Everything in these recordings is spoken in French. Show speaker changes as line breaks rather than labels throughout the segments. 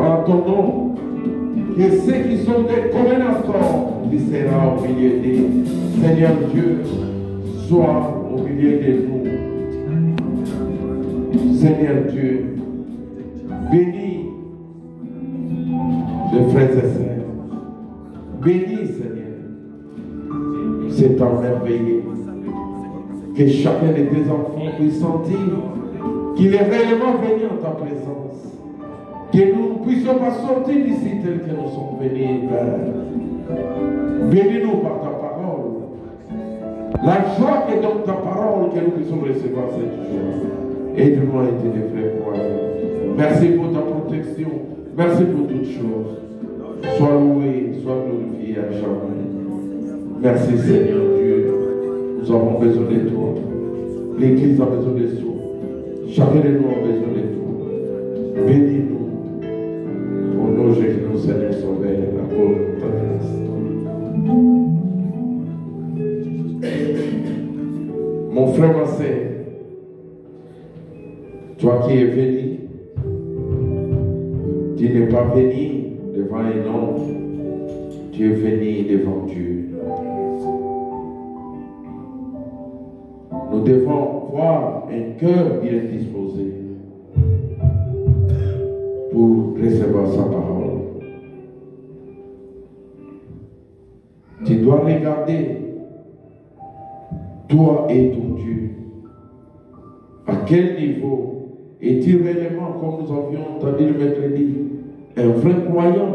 en ton nom, que ceux qui sont des communicants, qui sera au milieu des Seigneur Dieu, soient au milieu de nous. Seigneur Dieu, bénis les frères et sœurs. Bénis, Seigneur, c'est temps merveilleux. Que chacun de tes enfants puisse sentir qu'il est réellement venu en ta présence. Que nous ne puissions pas sortir d'ici tel que nous sommes venus, Père. Bénis-nous par ta parole. La joie qui est dans ta parole, que nous puissions recevoir cette joie. Aide-nous à être des vrais croyants. Merci pour ta protection. Merci pour toutes choses. Sois loué, sois glorifié à jamais. Merci Seigneur Dieu. Nous avons besoin de toi. L'Église a besoin de toi. Chacun de nous a besoin de toi. Bénis-nous. Au nom de Jésus, Seigneur Sauveur, la pauvre ta grâce. Mon frère, ma sœur, toi qui es venu, tu n'es pas venu devant un homme, tu es venu devant Dieu. Nous devons voir un cœur bien disposé pour recevoir sa parole. Tu dois regarder toi et ton Dieu. À quel niveau es-tu réellement, comme nous avions entendu le mercredi, un vrai croyant?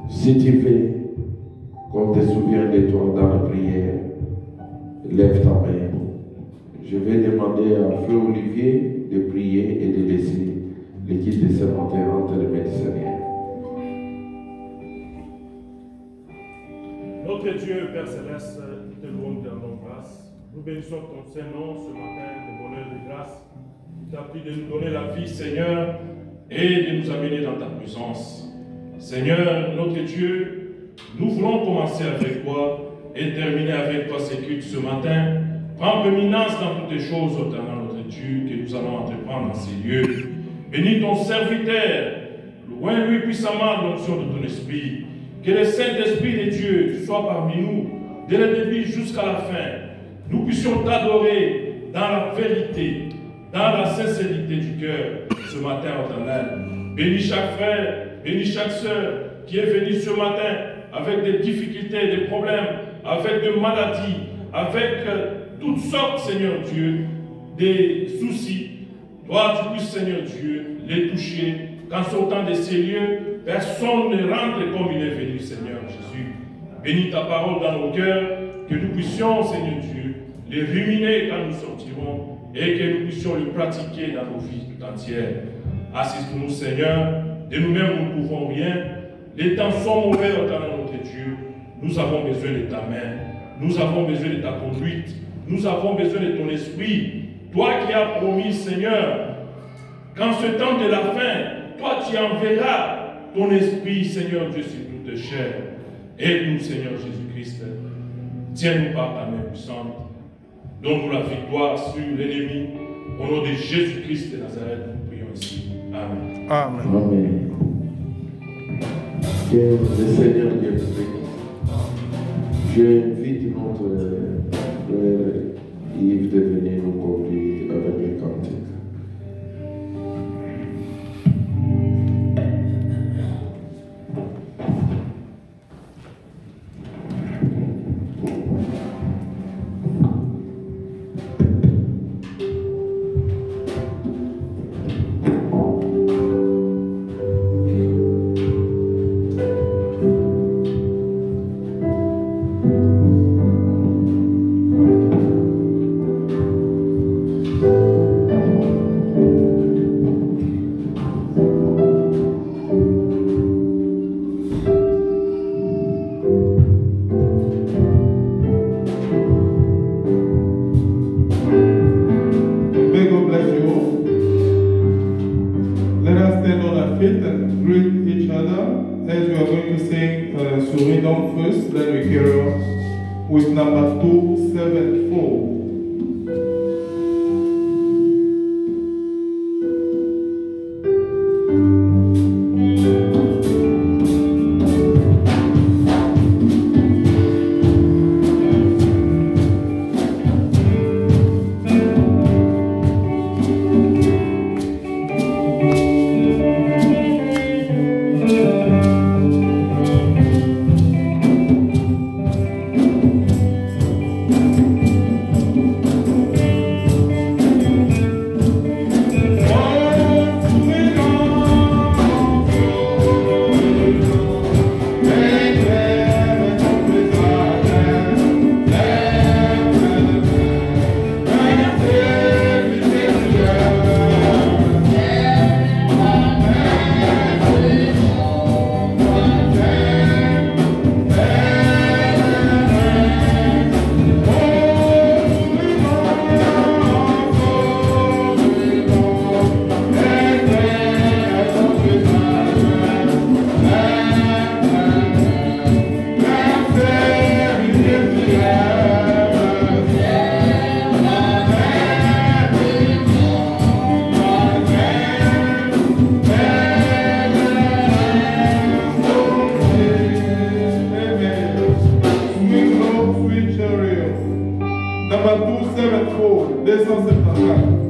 Si tu veux qu'on te souvienne de toi dans la prière, lève ta main. Je vais demander à Frère Olivier de prier et de laisser l'équipe de sénateurs entre les mains du Seigneur.
Notre Dieu, Père Céleste, nous te louons de ton grâce. Nous bénissons ton Saint-Nom ce matin de bonheur et de grâce. Tu as pris de nous donner la vie, Seigneur, et de nous amener dans ta puissance. Seigneur, notre Dieu, nous voulons commencer avec toi et terminer avec toi ces cultes ce matin. Prends prééminence dans toutes les choses, éternel notre Dieu, que nous allons entreprendre dans ces lieux. Bénis ton serviteur, loin-lui puissamment l'onction de ton esprit. Que le Saint-Esprit de Dieu soit parmi nous, dès le début jusqu'à la fin. Nous puissions t'adorer dans la vérité, dans la sincérité du cœur, ce matin, éternel. Bénis chaque frère, bénis chaque sœur qui est venu ce matin avec des difficultés, des problèmes, avec des maladies, avec toutes sortes, Seigneur Dieu, des soucis. Toi, tu puisses, Seigneur Dieu, les toucher. Qu'en sortant de ces lieux, personne ne rentre comme il est venu, Seigneur Jésus. Bénis ta parole dans nos cœurs, que nous puissions, Seigneur Dieu, les ruminer quand nous sortirons et que nous puissions le pratiquer dans nos vies tout entières. Assiste-nous, Seigneur. De nous-mêmes, nous ne pouvons rien. Les temps sont mauvais, éternel notre Dieu. Nous avons besoin de ta main. Nous avons besoin de ta conduite. Nous avons besoin de ton esprit. Toi qui as promis, Seigneur, qu'en ce temps de la fin, toi tu enverras ton esprit, Seigneur Dieu, sur toute chair. Aide-nous, Seigneur Jésus-Christ. Tiens-nous par ta main puissante. Donne-nous la victoire sur l'ennemi. Au nom de Jésus-Christ de Nazareth, nous prions ici. Amen.
Amen.
Amen. Que le Seigneur Dieu bénisse. J'invite notre frère Yves de venir nous conduire avec les cantiques.
With number 274.
c'est pas grave.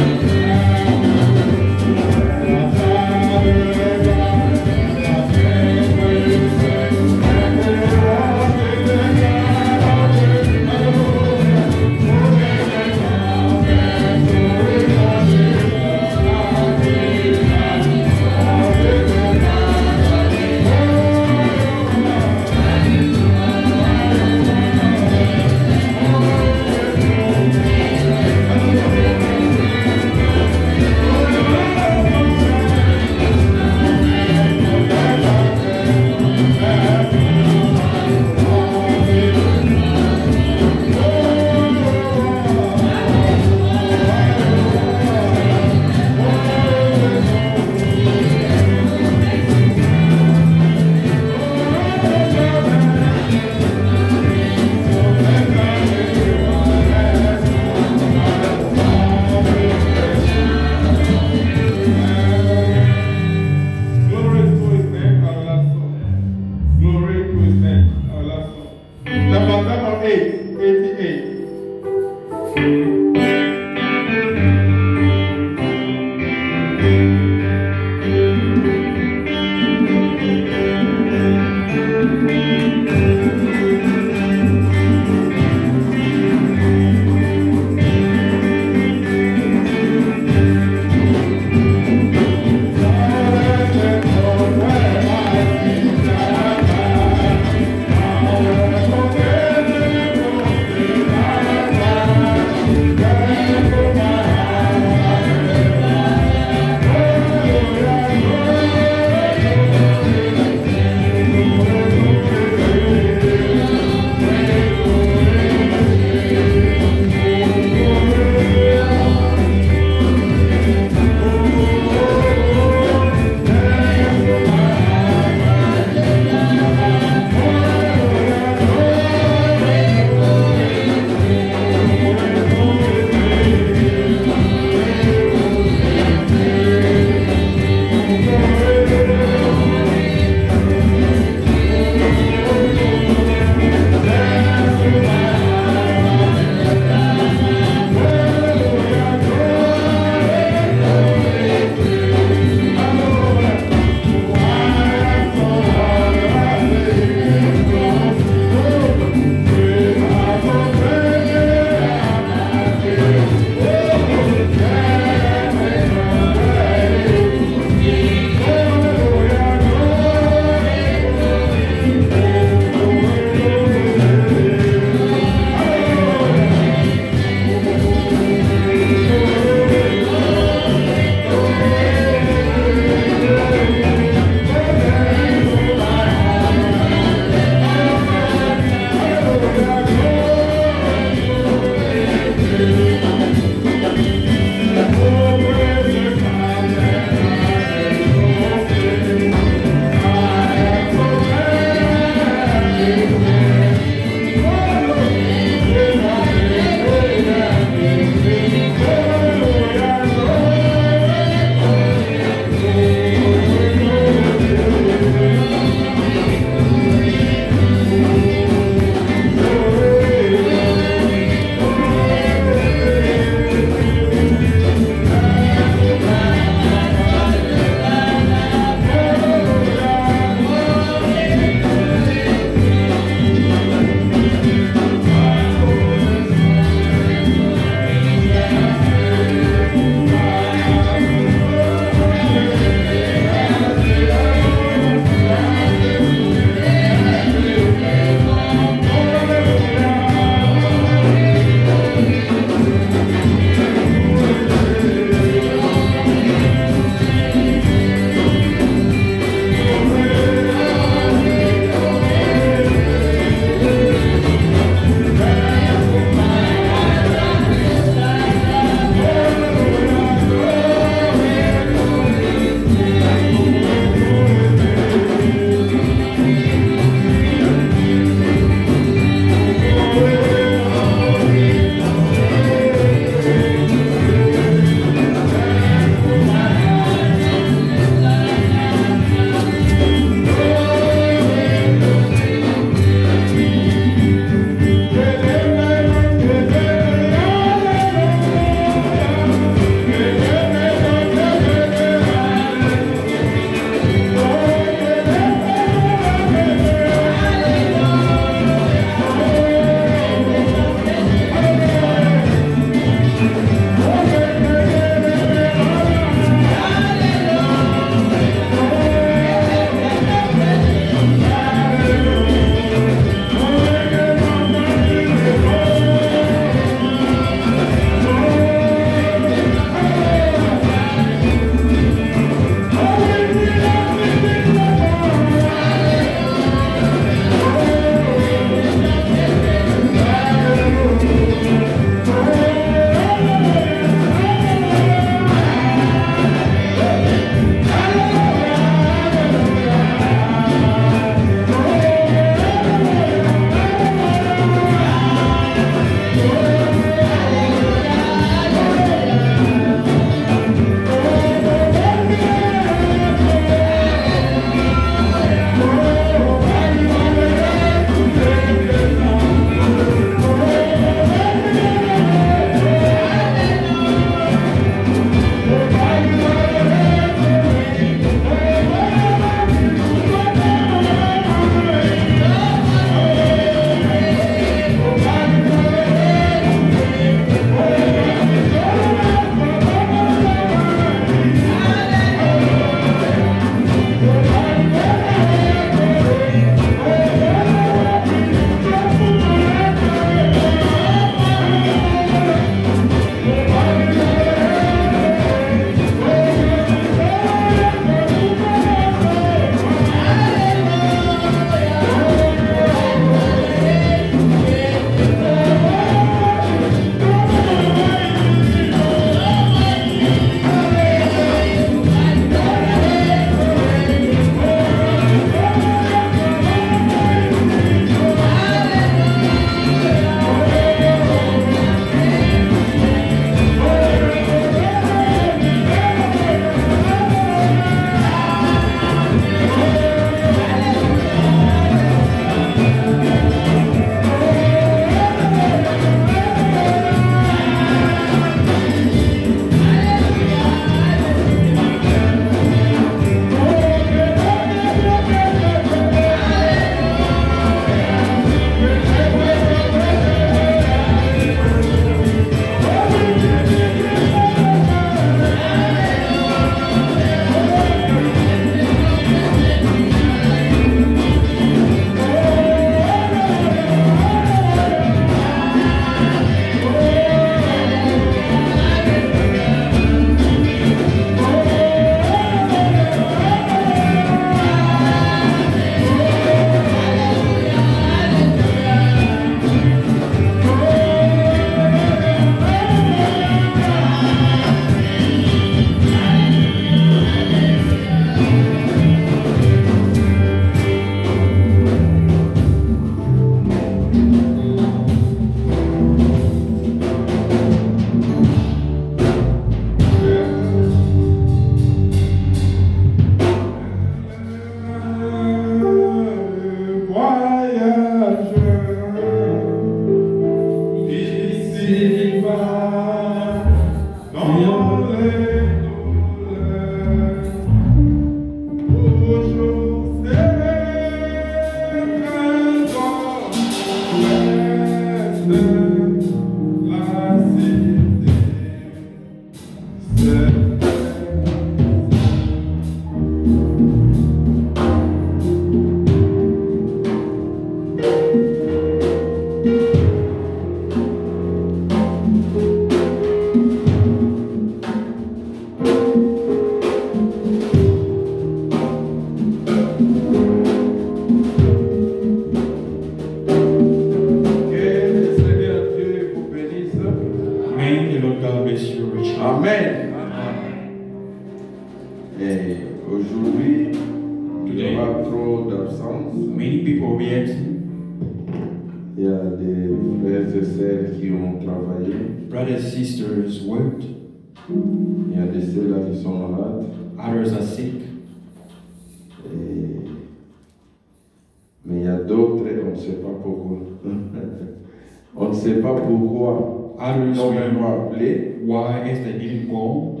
On ne sait pas pourquoi.
Others
On
we
m'a
know
appelé.
why is they didn't go.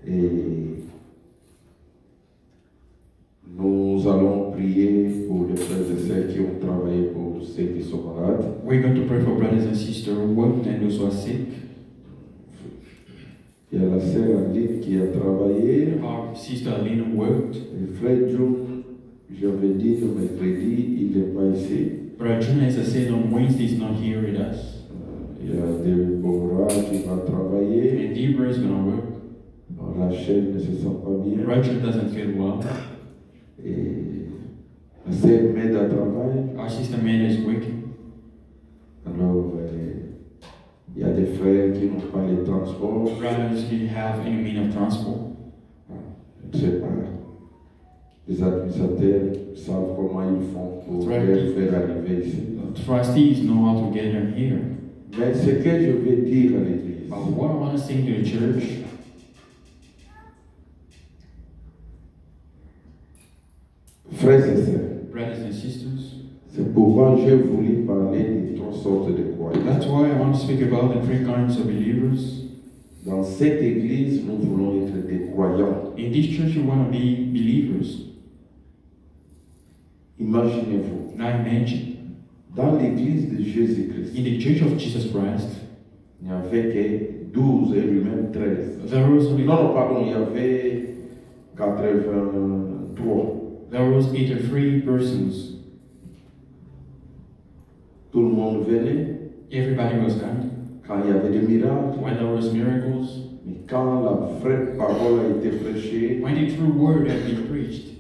Et nous allons prier pour les frères et sœurs qui ont travaillé pour ceux qui sont malades.
We're going to pray for brothers and sisters who worked and those who are sick.
Il y a la sœur Aline qui a travaillé.
Our sister Aline worked.
Le frère John, j'avais dit le mercredi, il n'est pas ici.
Brother John, as I said on Wednesday, is not here with us.
Il y a Deborah qui va travailler.
And Deborah is going to work.
Rachel ne se sent pas bien.
Rachel doesn't feel well.
Et la sœur Meda travaille.
Our sister Meda is working.
Alors, il y a des frères qui n'ont pas les transports.
Brothers didn't have any means of transport.
Je ne sais pas. Les administrateurs savent comment ils font pour les faire arriver ici.
The trustees know how to get them here.
Mais ce que je vais dire à l'église,
But what I want to say to the church,
frères et sœurs,
brothers and sisters,
c'est pourquoi j'ai voulu parler de trois sortes de croyants.
that's why I want to speak about the three kinds of believers.
Dans cette église, nous voulons être des croyants.
In this church, we want to be believers.
Imaginez-vous,
Now imagine,
dans l'église de Jésus-Christ,
in the church of Jesus Christ,
il n'y avait que 12 et lui-même 13.
there was only
Non, pardon, il y avait 83.
there was 83 persons.
Tout le monde venait
Everybody was coming.
quand il y avait des miracles.
When there was miracles,
Mais quand la vraie parole a été prêchée,
when the true word had been preached,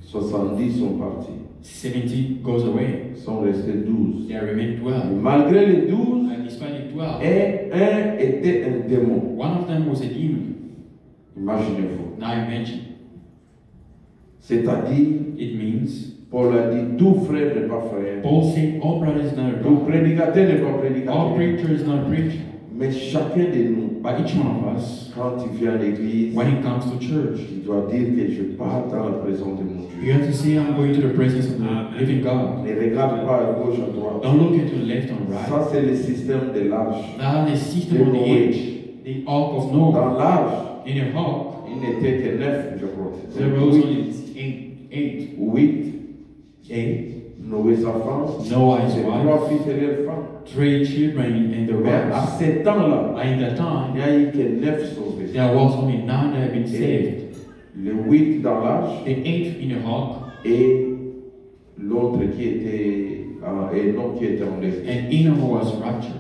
70 sont partis.
70 goes away.
Sont restés 12.
There remain
Et
12.
malgré les 12,
And despite the 12,
un était un démon.
one of them was a demon.
Imaginez-vous.
Now imagine.
C'est-à-dire,
It means,
Paul a dit, tout frère n'est pas frère.
Paul said, all brothers not
Tout
brothers,
prédicateur n'est pas
all
prédicateur.
preacher is not preacher.
Mais chacun de nous,
But each one of us,
quand il vient à l'église,
when it comes to church,
il doit dire que je pars dans la présence de mon
you
Dieu.
have to say, I'm going to the presence of the living God.
Ne regarde pas à gauche, à droite.
Don't look at the left and right.
Ça, c'est le système de l'âge.
Now the system of the age, the ark of Noah.
Dans l'âge,
In a ark,
il n'était que 9, je crois.
there was only eight.
8. Noé, sa femme.
Noah, his
Ses
wife,
3 fils et leurs femmes.
3 children and the
Mais à
wives.
ce temps-là,
In that
il
time,
n'y a eu que 9 sauvés.
there was only 9 that had been saved.
Le 8 dans l'âge
The 8 in the ark,
et l'autre qui était Enoch qui était enlevé.
and Enoch was raptured.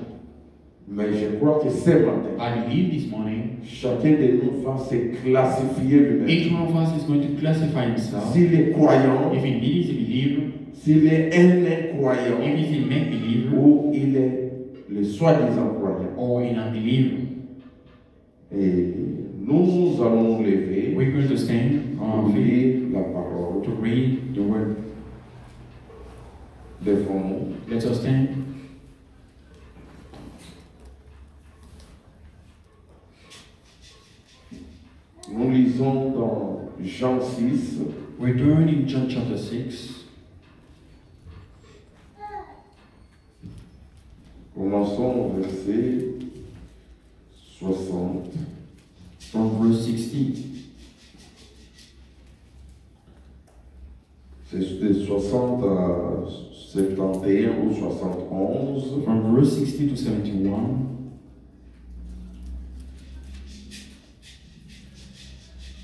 Mais je crois que ce matin,
I believe this morning,
chacun de nous va se classifier lui-même.
each one of us is going to classify himself.
S'il est croyant,
If indeed he's a believer,
s'il est un incroyant,
if he's a make-believer,
ou il est le soi-disant croyant.
or an unbeliever.
Et nous allons nous lever
We're going to stand on
pour
our feet
lire la parole
to read the word.
devant nous.
Let us stand.
Nous lisons dans Jean 6,
We're doing in John chapter 6.
commençons au verset
60.
C'est de 60 à 71 ou 71.
From verse 60 to 71.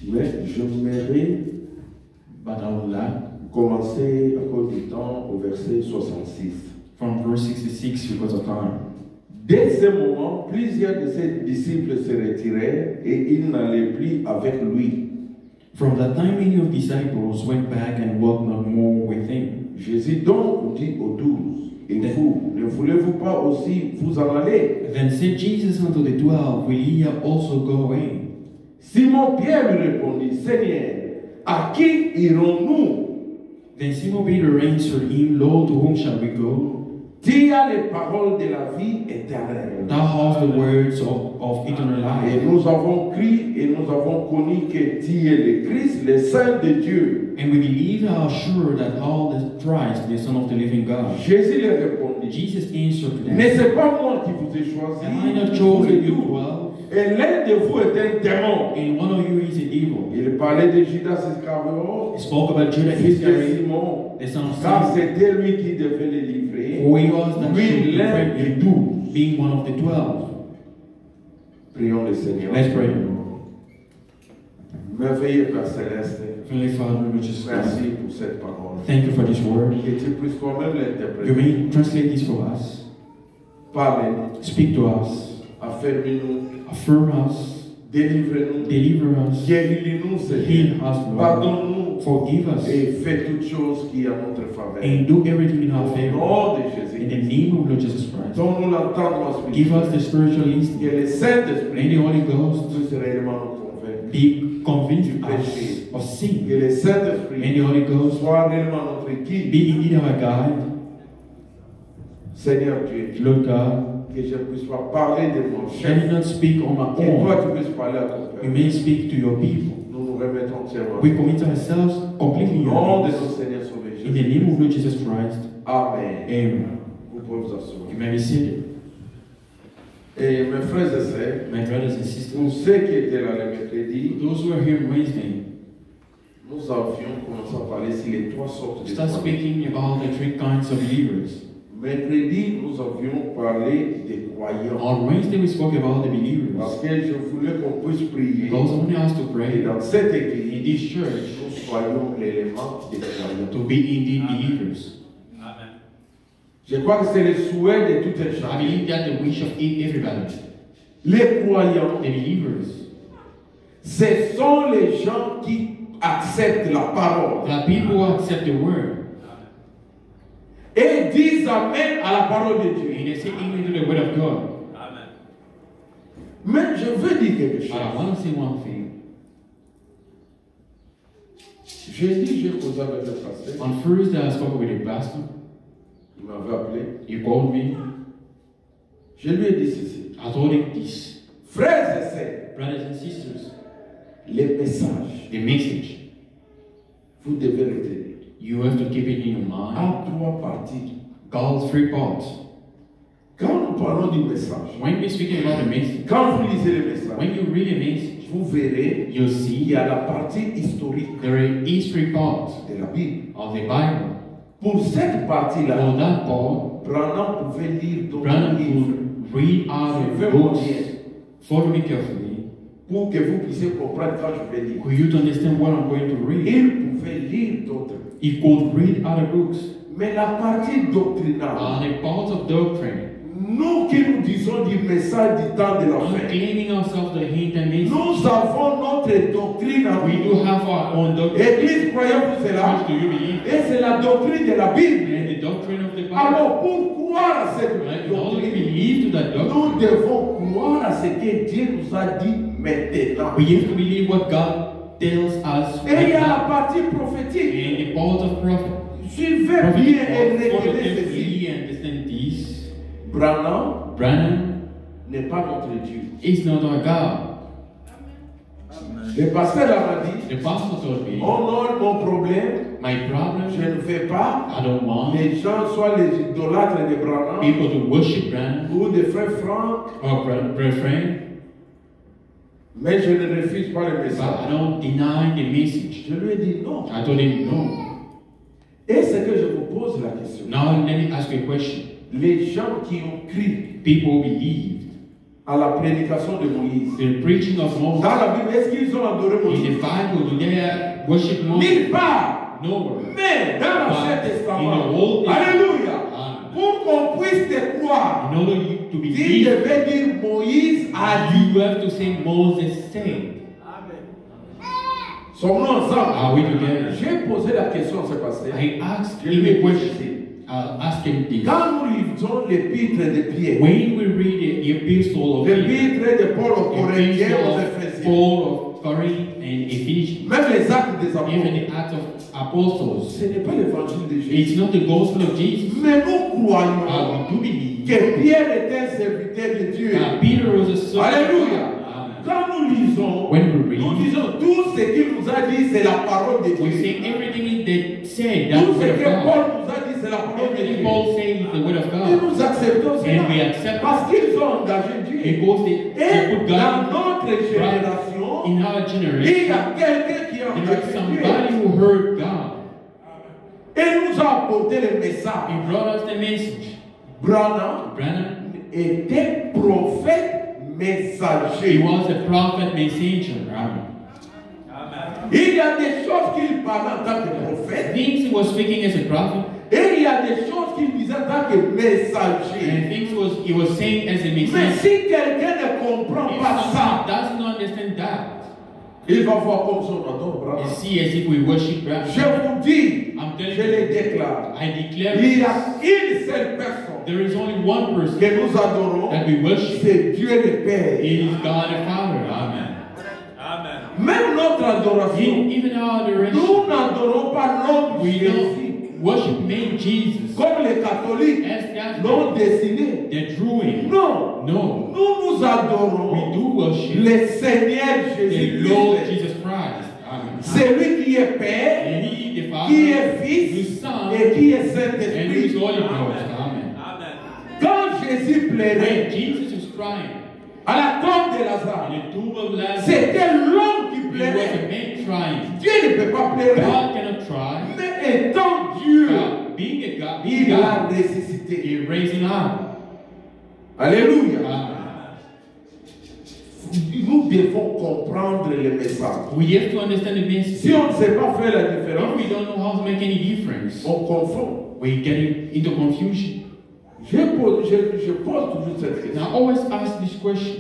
Mais j'aimerais
But I would like,
commencer à cause du temps au verset 66.
from verse 66 because of time.
Dès ce moment, plusieurs de ses disciples se retirèrent et ils n'allaient plus avec lui.
From that time, many of his disciples went back and walked no more with him.
Jésus donc dit aux 12, et vous, ne voulez-vous pas aussi vous en aller?
Then said Jesus unto the 12, Will ye also go away?
Simon-Pierre lui répondit, Seigneur, à qui irons-nous?
Then Simon Peter answered him, Lord, to whom shall we go?
Tu as les paroles de la vie éternelle.
Thou hast the words of eternal
Et
life.
nous avons cru et nous avons connu que tu es le Christ, le Saint de Dieu.
And we believe and are sure that thou art Christ, the Son of the living God.
Jésus leur répondit,
Jesus answered to
ne
them,
c'est pas moi qui vous ai choisi,
Am I not
vous
chosen
les
you
tous.
12?
Et l'un de vous est un démon.
And one of you is a devil.
Il parlait de Judas Iscariote,
He spoke about Judas
fils de
Iscariot,
Simon,
the son of
car
Simon.
c'était lui qui devait les livrer.
For he was that
Lui,
should
l'un
betray
des
him,
12.
being one of the 12.
Prions le Seigneur.
Let's pray.
Merveilleux Père Céleste,
Heavenly Father, we just
merci pour cette parole.
thank you for this word.
Que tu puisses toi-même
You
l'interpréter.
may translate this for us.
Parlez-nous,
Speak to us.
affermis-nous,
Affirm us.
délivrez-nous,
Deliver us.
guéris-nous, Seigneur.
Heal us, Lord.
Pardonne-nous
Forgive us.
et fais toutes choses qui est à notre faveur.
And do everything in our
Au
favor.
nom de
In
Jésus,
the name of Lord Jesus Christ.
donne-nous l'entendement
Give
spirituel.
us the spiritual instinct.
Que le
And
Saint-Esprit
the Holy Ghost
puisse réellement nous convaincre.
be convinced us of sin.
Que le
And
Saint-Esprit
the Holy Ghost
soit réellement notre guide.
be indeed our guide.
Seigneur Dieu,
Lord God,
que je ne puisse pas parler de mon
let
chef.
me not speak on my
Que toi,
own.
tu puisses parler à ton
You
peuple.
may speak to your people.
Nous nous remettons entièrement.
We commit ourselves completely in
Au nom
your
de
hands.
notre Seigneur Sauveur
In the
Jésus.
name of Lord Jesus Christ.
Amen.
Amen.
Vous pouvez vous
You
asseoir.
may be seated.
Et mes frères et sœurs,
My brothers and
pour
sisters,
ceux qui étaient là le mercredi,
those who are here Wednesday,
nous avions commencé à parler sur les trois sortes de
start
croyants.
speaking about the three kinds of believers.
Mercredi, nous avions parlé des croyants.
On Wednesday, we spoke about the believers.
Parce que je voulais qu'on puisse prier.
Because I wanted us to
Et
pray
dans cette
in
église,
this church
nous soyons l'élément des croyants.
to be indeed believers.
Je crois que c'est le souhait de tout un
I
chacun.
believe that the wish of everybody,
Les croyants,
the believers,
ce sont les gens qui acceptent la parole
the people who accept the word
et disent Amen à la parole de
and
Dieu.
they say amen to the word of God.
Mais je veux dire quelque
But I
chose.
want to say one thing.
J'ai causé avec le pasteur.
On Thursday, I spoke with a pastor.
Il m'avait appelé.
He called me.
Je lui ai dit ceci.
I told him this.
Frères et sœurs,
Brothers and sisters,
les messages,
the message,
vous devez retenir.
you have to keep it in your mind.
En trois parties.
God's three parts.
Quand nous parlons du message,
When we're speaking about the message,
quand vous lisez le message,
when you read a message,
vous verrez
you'll
il
see
y a la partie historique
there are history parts
de la Bible.
of the Bible.
Pour cette partie-là,
For that part,
Branham pouvait lire d'autres
Branham
livres
could read out
Suivez
of
mon
books.
bien
Follow me carefully.
pour que vous puissiez comprendre quand je vais lire.
For you to understand what I'm going to read.
Il pouvait lire d'autres.
He could read other books.
Mais la partie doctrinale,
The parts of doctrine.
nous qui nous disons du message du temps de la
I'm
fin,
claiming ourselves the hint and message.
nous avons notre doctrine à
We do
nous.
have our own doctrine.
Église, croyez-vous cela?
Which do you believe?
Et c'est la doctrine de la Bible.
And the doctrine of the Bible.
Alors, pour croire à cette
Right? In order to
doctrine,
believe to that doctrine,
nous devons croire à ce que Dieu nous a dit maintenant.
we have to believe what God tells us
Et il
right
y a la
now.
partie prophétique.
And the part of prophet.
Suivez
Prophet
bien et
follow
regardez ceci.
carefully and understand this.
Branham
Branham
n'est pas notre Dieu.
is not our God.
Le pasteur m'a dit,
The pastor told me,
oh non, mon problème,
my
je
problem,
ne veux pas
I don't want
les gens soient les idolâtres de Branham
people to worship Branham
ou de frère Franck.
or Brother Frank.
Mais je ne refuse pas le
But I
message.
don't deny the message.
Je lui ai dit non.
I told him no.
Et c'est que je vous pose la question.
Now let me ask you a question.
Les gens qui ont crié
People believed
à la prédication de Moïse,
the preaching of
dans
Moses.
la Bible, est-ce qu'ils ont adoré
In
Moïse?
the Bible, do they worship Moses?
Nulle part.
Nowhere.
Mais dans l'Ancien
But in
Testament,
the Old Testament,
alléluia, pour qu'on puisse te croire,
in order you to
tu
believe,
devais dire Moïse a dit.
you have to say Moses said.
Sommes-nous ensemble?
Are we together?
J'ai posé la question ce passé.
I asked
Je
him
lui ai
a
dit
question.
ceci.
Ask him this.
Quand nous lisons l'épître de Pierre,
When we read the epistle of Peter,
l'épître de Paul aux Corinthiens,
epistle
aux
of
Éphésiens,
Paul of Corinth and Ephesians,
même les actes des
even
apôtres,
the Acts of Apostles,
ce n'est pas l'évangile de Jésus.
it's not the gospel of Jesus.
Mais nous croyons
We do believe
que Pierre était un serviteur de Dieu.
that Peter was a servant.
Alléluia.
Amen.
Quand nous lisons,
When we
nous
read,
disons tout ce qu'il nous a dit, c'est la parole de
we
Dieu.
say everything that said,
Tout
that's
ce
the word
que
of
Paul
God.
nous a dit, c'est la parole de
Everything
Dieu.
Paul said is the word of
Et
God.
nous acceptons cela.
And we accept
Parce qu'ils ont engagé Dieu.
because they
Et
put
dans
God
notre génération,
in our
il y
generation.
a quelqu'un qui a
There is
engagé
somebody
Dieu.
who heard God.
Et nous a apporté le message.
He brought us the message.
Branham
Branham,
était prophète
he
messager.
was a prophet messenger. Amen.
Il y a des choses qu'il parlait en tant que prophète.
Things he was speaking as a prophet,
Et il y a des choses qu'il disait en tant que messager.
and things he was saying as a
Mais
messenger.
si quelqu'un ne comprend
If
pas ça,
someone doesn't understand that,
il va voir comme son adore
you
Branham.
see as if we worship Branham.
Je vous dis,
I'm
je
telling
le
you,
déclare.
I declare
Il y
this.
a une seule personne
There is only one person
que nous adorons,
that we worship.
c'est Dieu le Père.
It is God the Father. Amen.
Même notre adoration,
Even our adoration,
nous n'adorons pas l'homme
we
Jésus,
don't worship man Jesus
comme les catholiques
as that
l'ont dessiné.
they drew him.
Non,
No,
nous adorons
we do worship
le Seigneur
the
Jésus-Christ.
Lord Jesus Christ. Amen.
C'est lui qui est Père,
And he, the
qui
Father,
est
the
Fils
Son,
et qui est
and who is
Saint-Esprit.
Holy Ghost. Amen.
Quand Jésus plairait
When Jesus was crying
à la tombe de Lazare,
in the tomb of Lazarus,
c'était l'homme qui
it was
plairait.
a man trying.
Dieu ne peut pas pleurer.
God cannot try.
Mais étant Dieu,
God, being a God, being
il l'a
God,
ressuscité.
he raised him up.
Alléluia.
Amen.
Nous devons comprendre le message.
We have to understand the message.
Si on ne sait pas faire la
If
différence,
we don't know how to make any difference,
on confond.
we get into confusion.
Je pose toujours cette question.
Now, I always ask this question.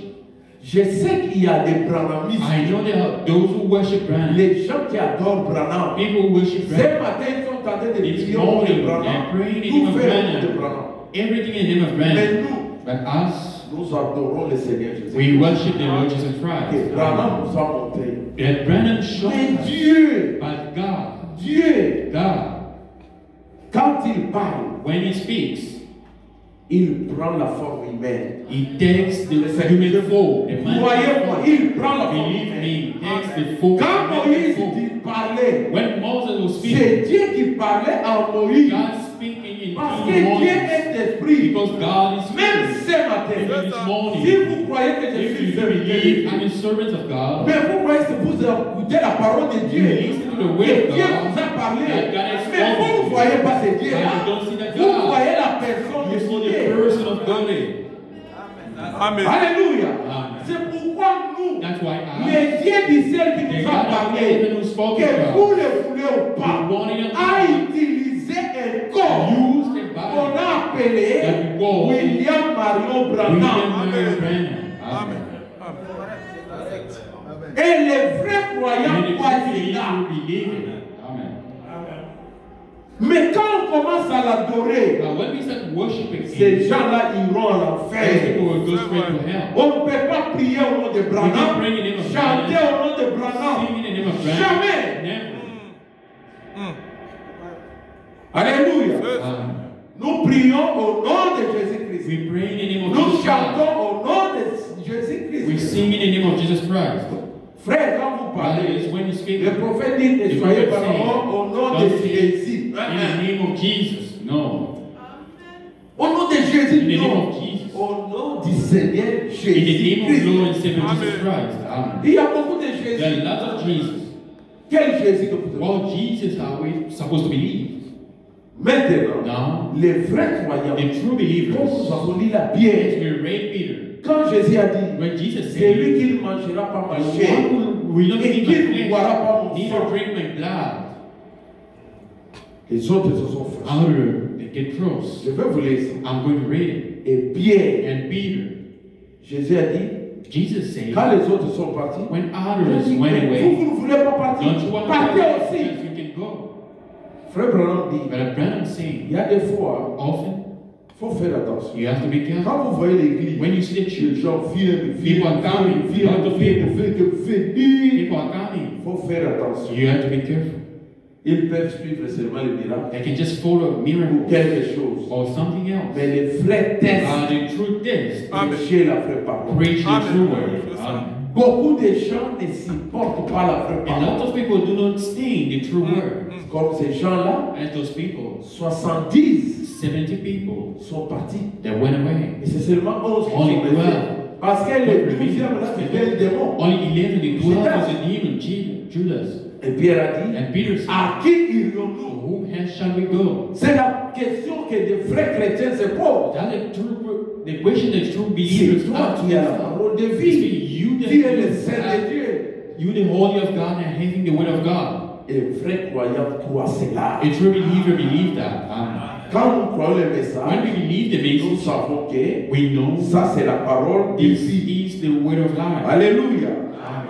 Je sais qu'il y a des Branhamistes,
I know there are those who worship Branham.
les gens qui adorent Branham.
People who worship
Ce
Branham.
matin, ils sont en train de
This
prier au nom de
morning,
Branham.
they're praying in the
Tout
name of
fait au nom de
Branham.
Branham.
Everything in the name of Branham.
Mais nous,
But us,
nous adorons le Seigneur Jésus.
we worship the Lord Jesus
Que
Christ.
Branham nous a montré.
That Branham showed
Mais
us.
Dieu,
But God,
Dieu, quand il parle,
when He speaks,
il prend la forme humaine.
He takes the human form, the man
Croyez-moi,
form.
il prend la forme
Believe
humaine.
me, He takes the form.
Quand
the
Moïse
form.
dit parlait,
When Moses was
c'est
speaking,
Dieu qui parlait à Moïse.
God speaking in
Parce
through
que Dieu
Moses.
est esprit.
Because God is
Même
spirit.
ce matin,
Even this
si
morning,
vous croyez que je
if
suis
you
serviteur de
believe I'm
Dieu,
a servant of God,
mais vous croyez que vous écoutez la parole de
you
Dieu,
listen to the
que
word of
Dieu
God,
vous a parlé,
that God has
mais vous ne
spoken.
voyez pas ce Dieu
But
là.
you don't see that
Vous
God.
voyez la personne
You
de
see the
Dieu.
person of God.
Amen.
Alléluia.
Amen.
C'est pourquoi nous,
That's why
les Dieu du ciel qui
the
nous a
God of
parlé,
heaven who spoke to
que vous
God,
le voulez ou pas,
we want it
a utilisé un corps
use the
qu'on
body.
a appelé
That we call
William Marion Branham.
William Marion Branham.
Amen.
Et les vrais croyants
And
croient
the
cela.
people who believe in it. Amen.
Mais quand on commence à l'adorer,
Now, when we start worshiping
ces
Him,
gens-là iront à
those
l'enfer.
people will go straight to hell.
On ne peut pas prier au nom de Branham,
pray in the name of
chanter
Branham,
au nom de Branham.
Sing in the name of Branham.
Jamais.
Never.
Alléluia. Nous prions au nom de Jésus-Christ.
We pray in the name of
Nous
Jesus Christ.
chantons au nom de
We
Jésus-Christ.
sing in the name of Jesus Christ.
Frère, quand vous parlez,
Brothers, when you speak,
le prophète dit ne
the
soyez
prophet
pas
say,
au nom
don't
de
say
Jésus.
in the name of Jesus. No.
Au nom de
In
Jésus,
the name
non.
of Jesus.
Au Au nom du Seigneur
In the name of
Jésus-Christ.
Lord and Savior Jesus Christ. Amen.
Il y a beaucoup de
There are
Jésus.
a lot of Jesus.
Quel Jésus que vous avez?
Well, Jesus are we supposed to believe?
Maintenant,
Now,
les vrais croyants,
the true
comme
believers,
nous avons lu la
as
Bible,
we read Peter,
quand Jésus a dit,
when Jesus
c'est
said,
lui qui ne mangera pas ma
"The
chair
one who will not
et
eat
qui ne
my
boira
flesh,
pas mon
neither
sang,
drink my blood,"
les autres se sont fâchés.
outer they get cross.
Je vais vous laisser.
I'm going to read it.
Et Pierre,
And Peter,
Jésus a dit,
Jesus said,
quand les autres sont partis,
when
il a
others
dit,
went
mais
away,
vous ne voulez pas partir,
don't you want to
partez
go?
aussi.
Yes, you can go.
Frère Branham dit,
But Branham saying,
il y a des fois,
often
il faut faire attention.
you have to be careful.
Quand vous voyez l'église,
When you see the
les
church,
gens viennent,
People are coming.
viennent,
Lot of people.
venir.
people are coming.
Il faut faire attention.
You have to be careful.
Ils peuvent suivre seulement les miracles
They can just follow
ou
miracles
quelque chose.
or something else.
Mais les vrais tests,
The truth is,
prêcher la vraie parole.
preach the
Amen.
true word. Amen.
Beaucoup de gens ne supportent pas la vraie
A
parole.
lot of people do not stay in the true word.
Comme ces gens-là,
As those people,
70
70 people
sont partis.
that went away.
Et c'est seulement 11 qui
Only
sont restés.
12.
Parce que le 12e là, c'était le démon.
Only 11 and 12
Judas.
was a demon, Judas.
Et Pierre a dit,
And Peter said,
à qui irions-nous?
whom else shall we go?
C'est la question que des vrais chrétiens se posent.
That's the question that true
C'est
believers
toi
ask
qui as la
themselves.
parole de
It's
vie.
you
Tu es le
that
Saint de
have,
Dieu.
you the holy of God and having the word of God.
Et le vrai croyant croit cela.
A true believer believe that.
Quand nous croyons le
When
message,
we believe the
nous
message,
savons que
we know
ça c'est la parole de
this
vie.
is the word of life.
Alléluia.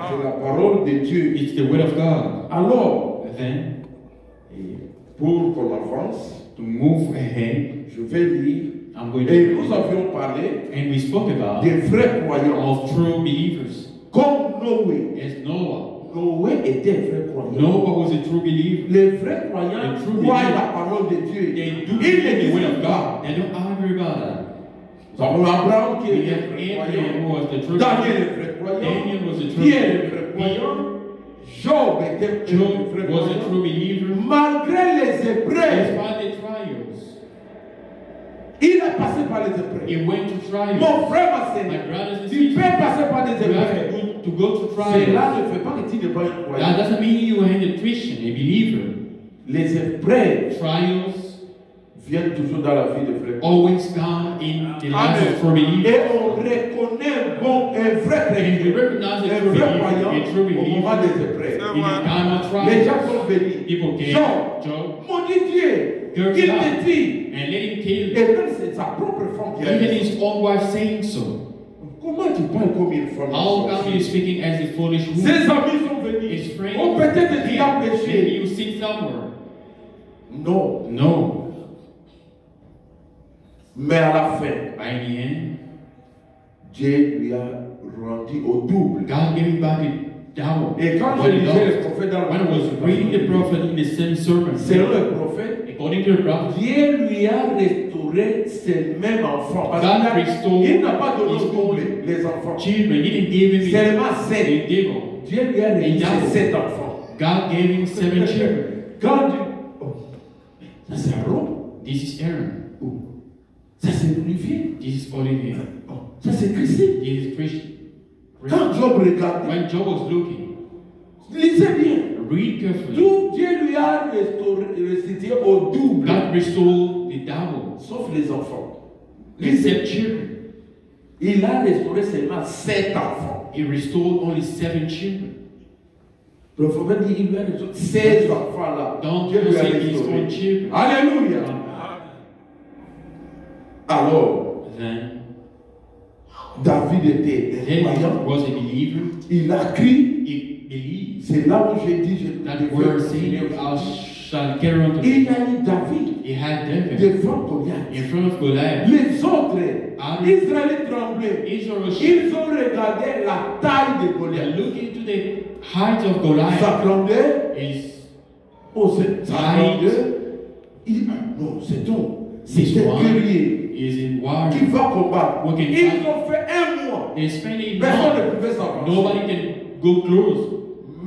C'est la parole de Dieu.
It's the word of God.
Alors,
Then,
pour qu'on avance,
to move ahead,
je vais lire.
I'm going
Et
to
nous avions parlé
and we spoke about
des vrais croyants.
of true believers.
Comme Noé.
As Noah.
Noé était un vrai croyant.
Noah was a true believer.
Les vrais croyants
The true
croient
believers.
la parole de Dieu.
They do
Ils ne
believe the
disent
word of
pas.
God. They don't argue about that.
Nous avons Abraham qui
We
était un
have
vrai
Abraham
croyant.
who was the true
Daniel
believer.
est vrai croyant.
Daniel was a true
Pierre est
believer.
vrai croyant. Job était un
Job
vrai
was a
croyant.
true believer.
Malgré les épreuves,
Despite the trials,
il a passé par les épreuves.
he went to trials.
Mon frère, ma
My
sœur,
brothers and
tu
sisters,
peux passer par des
you have
épreuves.
to go to
Cela
trials.
ne fait pas que tu n'es pas un
That
croyant.
doesn't mean you are a Christian, a believer.
Les épreuves
Trials
viennent toujours dans la vie de frères.
always come in the life of true believers.
Et on reconnaît un vrai
And we
chrétien,
recognize a
un
true
vrai
believer,
croyant
a true
au moment
believer
des épreuves.
in the time of
Les gens
trials.
sont venus.
People came,
Job,
Job,
maudit Dieu,
Curse
qu'il
God.
te tue.
and let him kill
Et même c'est sa propre femme qui a
even
dit.
his own wife saying so.
Comment tu parles comme une femme?
How come you speaking as a foolish woman?
Ses amis sont venus.
His friends,
Oh, peut-être tu as
maybe
péché.
you sin somewhere.
Non.
No.
Mais à la fin,
By the end,
Dieu lui a rendu au double.
God gave him back a double.
Et quand
What
je
he
lisais
lost.
le prophète dans
When I was reading the prophet in the same sermon,
selon le prophète,
according to the prophet,
Dieu lui a restauré ses mêmes enfants. Parce
God
qu'il
restored
il n'a pas donné
his
au double les enfants.
children, he didn't give him
Seulement
a
7.
devil.
Dieu lui a réalisé
double.
7 enfants.
God gave him 7 children.
Quand Dieu. Oh, ça c'est Aaron.
This is Aaron.
Oh, ça c'est Olivier.
This is Olivier.
Oh, ça c'est Christine.
This is Christian.
Quand Job regardait,
When Job was looking,
lisez bien.
read carefully.
Tout Dieu lui a restitué au double.
God restored the double.
Sauf les enfants.
The 7 children.
Il a restauré seulement 7 enfants.
He restored only 7 children.
Le prophète dit il lui a restauré 16 enfants là.
Don't
Dieu lui a
forsake his
restauré.
own children.
Alléluia. Alors,
Then
David était un
David
croyant.
was a believer.
Il a crié.
He believed
C'est là où j'ai dit je
that
devais
we're
continuer
saying I
aussi.
shall carry on to
Il y a eu David
He had David
devant Goliath.
in front of Goliath.
Les autres,
Others,
Israël tremblait.
Israel was
Ils ont regardé la taille de
They
Goliath.
look into the height of
Ça
Goliath.
tremblait.
Is
Oh, ça tremblait. Non, c'est
this
un
one
guerrier
is in war.
qui va combattre.
Who can
Ils
fight.
ont fait un mois.
They spend a
Personne ne
month.
pouvait s'avancer.
Nobody can go close.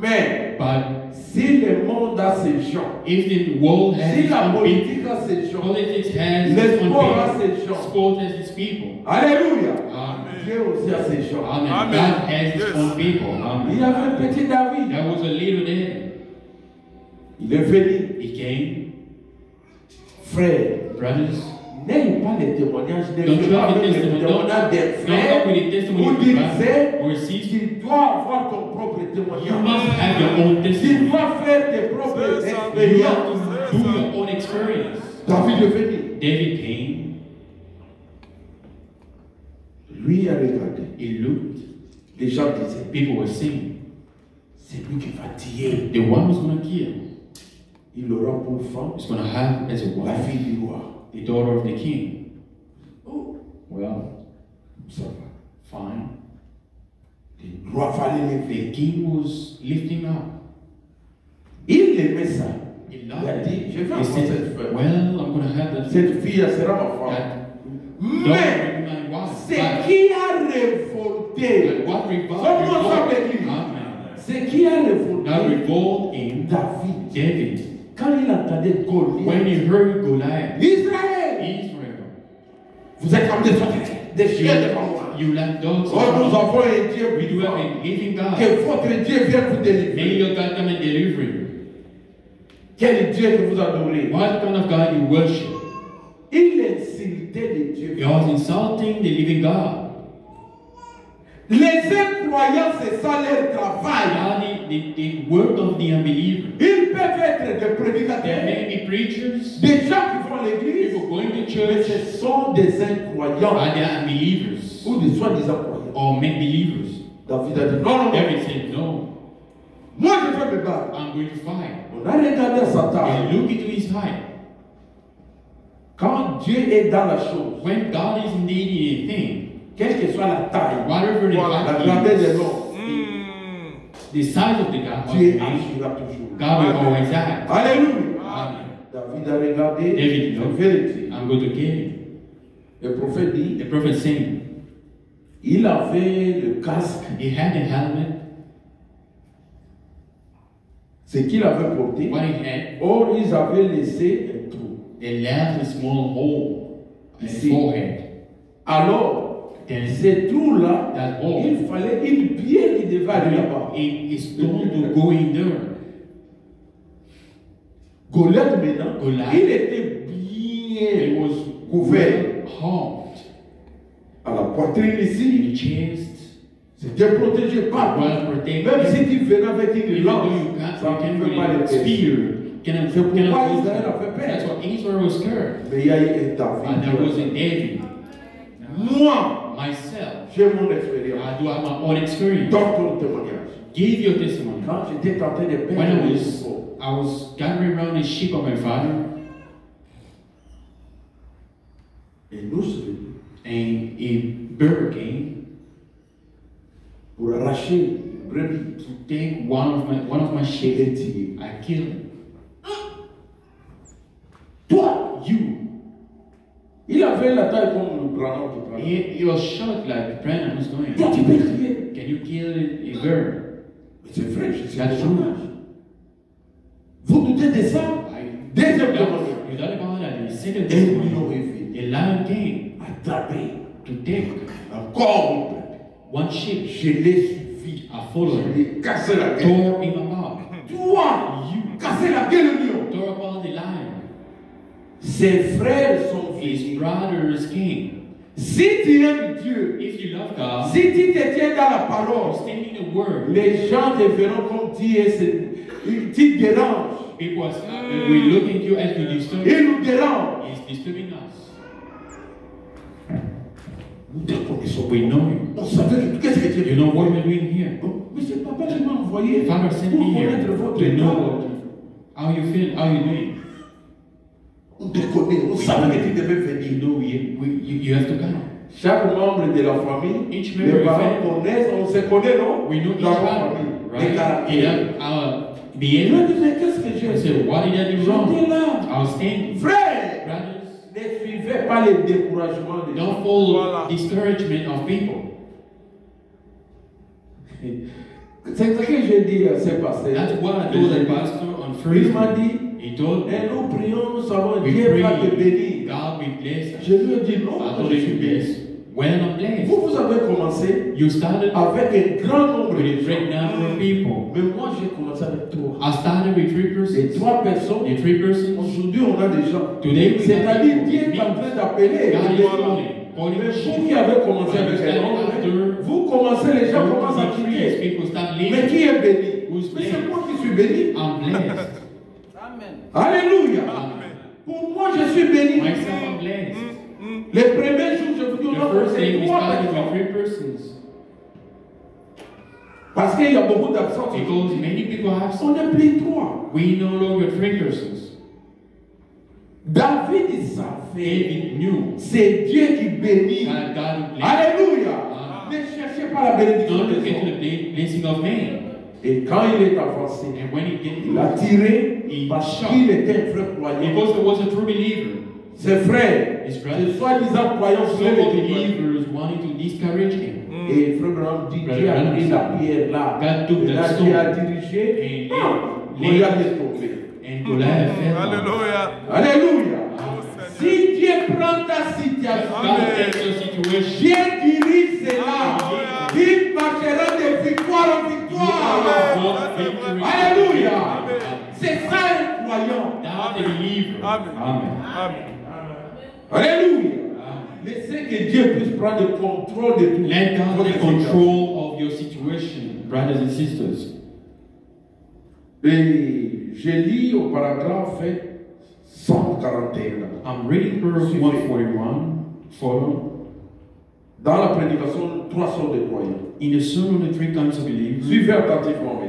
Mais
But
Si le monde a ses gens,
If the world has
si
its
la
own people,
politique a ses gens,
politics has
le
its own
sport a
people,
ses gens.
sport has its people.
Alléluia.
Amen.
Dieu aussi a ses gens.
Amen.
Amen.
God has its
Yes.
own people.
Il
Amen.
y avait un petit David.
There was a little David.
Il est venu.
He came,
Frère,
brothers.
n'ayez pas les témoignages des
Don't you
frères,
have the
avec les
testimony?
témoignages des
Don't
frères,
come with the testimony
où
of
tu
the
disais,
brother or sister.
tu dois avoir ton propre
You
témoignage.
must have your own
Tu
testimony.
dois faire tes propres
C'est ça.
You
expériences.
have to do your own experience.
David est venu.
David came,
Lui a regardé.
he looked,
Les gens disaient,
people were saying,
c'est lui qui va tuer.
the one who's going to kill
Il aura pour femme
is going to have as a
la
wife
fille du roi.
the daughter of the king.
Oh,
Well,
ça va.
fine.
Le roi fallait
The
lever.
king was lifting up.
Il aimait ça.
He
Il
loved
a dit,
it.
je vais
He
avoir
said,
cette femme.
well, I'm going to have that.
Cette fille, elle sera ma femme.
That
Mais
daughter be my wife.
ce qui a révolté,
But what revolted
Comment ça l'église?
Amen.
ce qui a
That
révolté
revolted in
David,
David
quand il entendait
when
Goliath,
he heard Goliath.
Israël,
Israel.
vous êtes comme des chiens devant moi.
You like dogs.
Oh, nous avons un Dieu
We do have
vivant.
a living God.
Que votre Dieu vienne vous
May
délivrer.
your God come and deliver you.
Quel Dieu que vous adorez?
What kind of God you worship?
Il insultait les dieux.
You are insulting the living God.
Les incroyants, c'est ça leur travail.
God, the work of the unbeliever.
Ils peuvent être des
There
prédicateurs,
may be preachers,
des gens qui vont à l'église,
people going to
mais
church,
ce sont des incroyants
but they are unbelievers
ou des soi-disant croyants.
or make believers.
David a dit non, non, non.
David said, no,
Moi je vais me battre.
I'm going to fight.
On a regardé sa taille.
And look into his height.
Quand Dieu est dans la chose,
When God is indeed in a thing,
quelle que soit la taille,
whatever the
Voilà.
la
God
grandeur
is,
de l'homme,
the size of the God,
Dieu
God
agira toujours.
will always act.
Alléluia.
Amen.
David a regardé,
David,
je
no.
vais le dire.
I'm going to kill him.
Le prophète dit,
The prophet saying,
il avait le casque,
he had the helmet,
ce qu'il avait porté.
what he had,
Or, ils avaient laissé un trou.
they left a small hole in his
Ici.
forehead.
Alors,
Then
ce trou-là,
that hole,
il fallait une pierre qui devait aller là-bas.
it is told to go in there.
Goliath maintenant,
Goliath.
il était
It
bien
was
couvert
hard
à la poitrine
in
ici.
the chest,
C'était protégé par
well protected.
Même si tu venais avec une
Even
lance,
though you can't,
ça
you
ne
can't
peut pas
really
les percer.
spear, cannot,
C'est pourquoi
cannot
Israël a fait
That's
peur.
why Israel was scared.
Mais il y a eu un
And there was a
David.
David.
Moi,
Myself,
j'ai mon expérience.
I do have my own experience.
Dans ton témoignage.
Give your testimony.
Quand j'étais en train de
When
perdre
I
les
was,
troupeaux,
I was gathering around the sheep of my father,
et nous sommes
and a bird came
pour arracher une brebis
to take one of my
et
sheep.
les tuer.
I killed him.
Toi,
You.
il avait la taille comme le granat qui prend.
He was shot like Brandon was going.
Toi, tu peux tuer.
Can you kill a bird?
Mais c'est vrai, je sais
That's
pas.
true.
Vous doutez de ça?
I,
Deuxième
you
témoignage.
don't about that. The second
Et
testimony.
ils l'ont vu.
A lion came
Attrapé.
to take
Encore
one sheep.
je l'ai suivi.
I followed
Je
him.
l'ai cassé la gueule.
Tore him apart.
Toi, cassé la gueule du lion.
Tore apart the lion.
Ses frères sont
His
venus.
brothers came.
Si tu aimes Dieu,
If you love God,
si tu te tiens dans la parole,
stand in the word.
les gens te verront comme tu es. Tu déranges.
People are we look at you as you disturb.
Il nous dérange.
He's disturbing us.
Nous te connaissons.
We know you.
On savait que qu'est-ce que tu
You know what we're doing here.
Mais c'est papa qui m'a envoyé
Father sent
pour
me here
connaître votre
to know
état.
how you feel, how you doing.
On te connaît. On savait que tu devais venir.
You know you have to come.
Chaque membre de la famille,
Each
les
member of
parents
family.
connaissent, on se connaît, non?
We know each
Dans la
other,
famille. Les
right?
caractères.
And our
Il
behavior.
m'a dit, mais qu'est-ce que
I
j'ai
said,
fait?
what did I do wrong?
J'étais là.
I was standing.
Frère,
Brothers,
ne suivez pas les découragements des gens.
don't follow
Voilà.
discouragement of people.
C'est ce que j'ai dit à ce pasteur.
That's what I told the pastor on
Il m'a
Thursday.
dit,
He told me,
et nous prions, nous savons,
we
Dieu va te
pray,
bénir.
God will bless.
Je lui ai dit non,
I
moi,
told
je suis
him,
béni.
yes. Well, I'm blessed.
Vous avez commencé
You started
avec un grand nombre
with
de
a great
gens.
number of people.
Mais moi, j'ai commencé avec toi.
I started with 3
Et
persons.
3 personnes.
The 3 persons.
Aujourd'hui, on a des gens.
Today we
C'est-à-dire,
have
Dieu est en train d'appeler.
God is calling.
Mais vous qui avez commencé avec un nombre, vous commencez, les gens commencent à quitter.
People start
Mais
leaving.
qui est béni?
Who's
Mais c'est
blessed?
moi qui suis béni.
I'm blessed.
Alléluia. Pour moi, je suis béni.
Myself, I'm blessed.
Les premiers jours, je vous dis, on
The
a
first day
commencé
we
3
started
personnes.
with 3 persons.
Parce qu'il y a beaucoup d'absents.
Because many people have
On n'est plus 3.
we no longer 3 persons.
David, il savait.
David knew
C'est Dieu qui bénit.
that God would bless.
Alléluia. Ne cherchez pas la bénédiction
Don't look
des
into
hommes.
the blessing of man.
Et quand il est avancé,
And when he
il a
gets
tiré
Il
parce
shot.
qu'il était un frère croyant.
because he was a true believer.
Ses frères,
His
ces
brothers,
soi-disant croyants,
some
voulaient
of
les
the
décourager.
believers wanted to discourage him.
Et frère Branham dit, Dieu a pris la pierre là.
God took
Et là,
that
Dieu a
stone
dirigé.
and
Goliath est tombé.
and Goliath fell down.
Alléluia.
Alléluia. Si Dieu prend ta situation,
God takes your situation.
Dieu dirige cela. Il marchera de victoire en victoire. Alléluia. C'est ça un croyant.
That's the believer.
Amen.
Amen.
Alléluia. Laissez que Dieu puisse prendre le contrôle de tout.
Let God
Votre
take
situation.
control of your situation, brothers and sisters.
Et je lis au paragraphe 141.
I'm reading verse 141. Follow.
Dans la prédication, 3 sortes de croyants.
In the sermon on the 3 kinds of believers,
Suivez attentivement.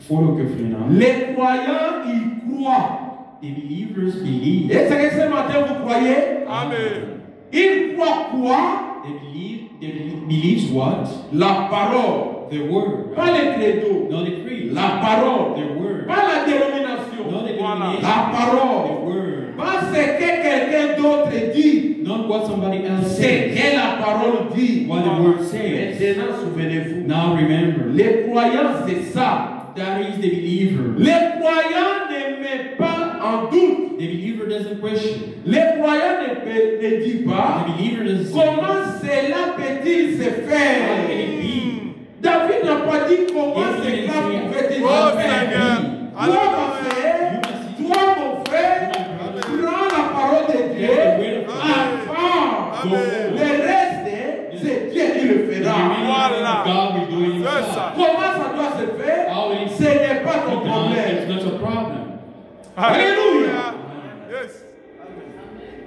follow carefully now.
Les croyants, ils croient.
The believers believe.
Et c'est que ce matin, vous croyez?
Amen.
Ils croient quoi?
They believes what?
La parole.
The word.
Pas les credos.
Not the creed.
La parole.
The word.
Pas la dénomination.
Not the
Voilà.
denomination.
La parole.
The word.
Pas ce que quelqu'un d'autre dit.
Not what somebody else
C'est
says.
que la parole dit.
What the word says.
Maintenant, souvenez-vous.
Now remember.
Les croyants, c'est ça.
That is the believer.
Les croyants ne mettent pas en doute.
The believer doesn't question.
Les croyants ne disent pas
The believer doesn't say,
comment cela peut-il se
how can
faire.
it be?
David n'a pas dit comment cela pouvait-il
Oh
se faire.
Seigneur.
Toi, ma frère, toi, mon frère, prends la parole de Dieu, apprends.
Amen.
Le reste, c'est Dieu qui le fera.
Voilà.
God will do it
C'est
himself.
ça.
Comment ça doit se faire?
How it
Ce n'est pas ton
It's
problème.
not a problem.
Alléluia.
Yes.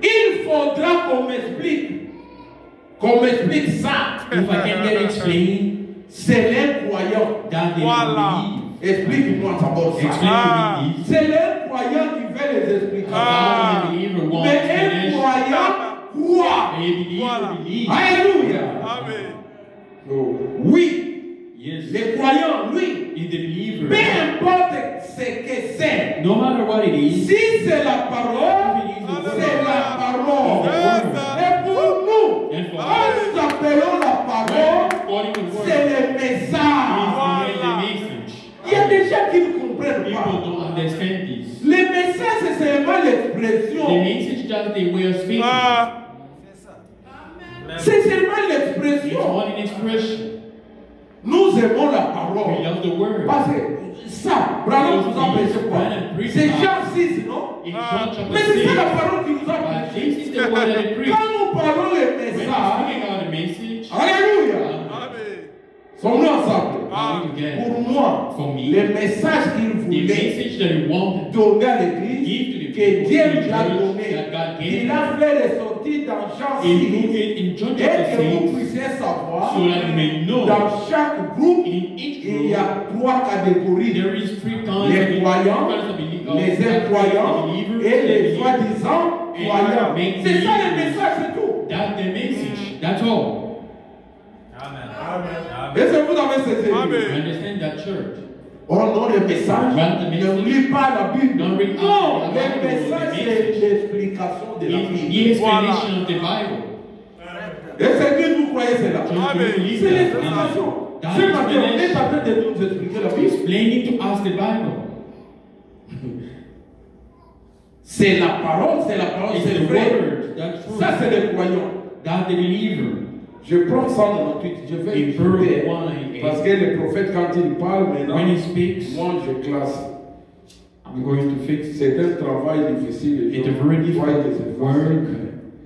Il faudra qu'on m'explique ça.
If I can get explained
C'est les croyants.
that they
Voilà.
believe,
Explique-moi d'abord ça.
explain
Ah.
to me this.
C'est les croyants qui veulent les explications.
Ah.
How the believer wants
Mais un
explanation.
croyant croit.
A believer
Voilà.
believes.
Alléluia.
Amen.
Oui,
Yes.
les croyants, lui,
Is the believer.
peu importe ce que c'est.
No matter what it is,
Si c'est la parole, c'est la parole. Et pour nous,
and for
quand
us,
nous appelons la parole,
according to the word,
c'est
is
le message.
the message.
Il y a des gens qui ne comprennent
People
pas.
don't understand this.
Le message, c'est seulement
The
l'expression.
message is just the way of speaking.
Ah.
C'est seulement
It's
l'expression.
one in expression.
Nous aimons la
We
parole.
love the word.
Parce que ça, Branham nous a prêché quoi? C'est Jean 6, non?
In John chapter
Mais c'est
6,
ça la parole qui nous a
but
prêché.
this is the word that it preached.
Quand nous parlons le
When we're
message,
speaking out the message,
alléluia,
Amen.
sommes-nous ensemble?
Ah.
coming together.
Pour moi,
For me,
le message qu'il
the
voulait
message that he wanted
donner à l'église,
give to the
que
people,
Dieu
to the
nous a
church,
donné,
that God gave
il a fait ressortir dans Jean
in
6,
in John
et
chapter
que vous
6,
puissiez savoir,
so that you may know
dans chaque groupe,
in each
il y
group
a 3 catégories.
there is 3 kinds
Les croyants, les incroyants et les soi-disant croyants. C'est ça le message, c'est tout.
That's the message. That's all.
Est-ce que vous avez saisi?
Amen.
You understand that, church?
Oh non, le message, ne lis pas la Bible.
Don't read
Non,
out
le
the Bible,
message,
the
c'est
message.
l'explication de la
It's the
Bible.
explanation of the Bible.
Est-ce que vous croyez cela?
So you
Amen.
believe
C'est
that.
l'explication.
That
Ce matin, on est en train de nous expliquer la Bible.
Explaining to us the Bible.
C'est la parole, c'est
It's
c'est
the
le vrai.
word. That's true.
Ça, c'est les croyants.
That's the believer.
Je prends ça dans mon tweet. Je vais
In
écouter.
Proverbs 1:8.
Parce que le prophète, quand il parle maintenant,
When he speaks,
moi, je classe.
I'm going to fix it.
C'est un travail difficile.
It's a very difficult
difficult
work.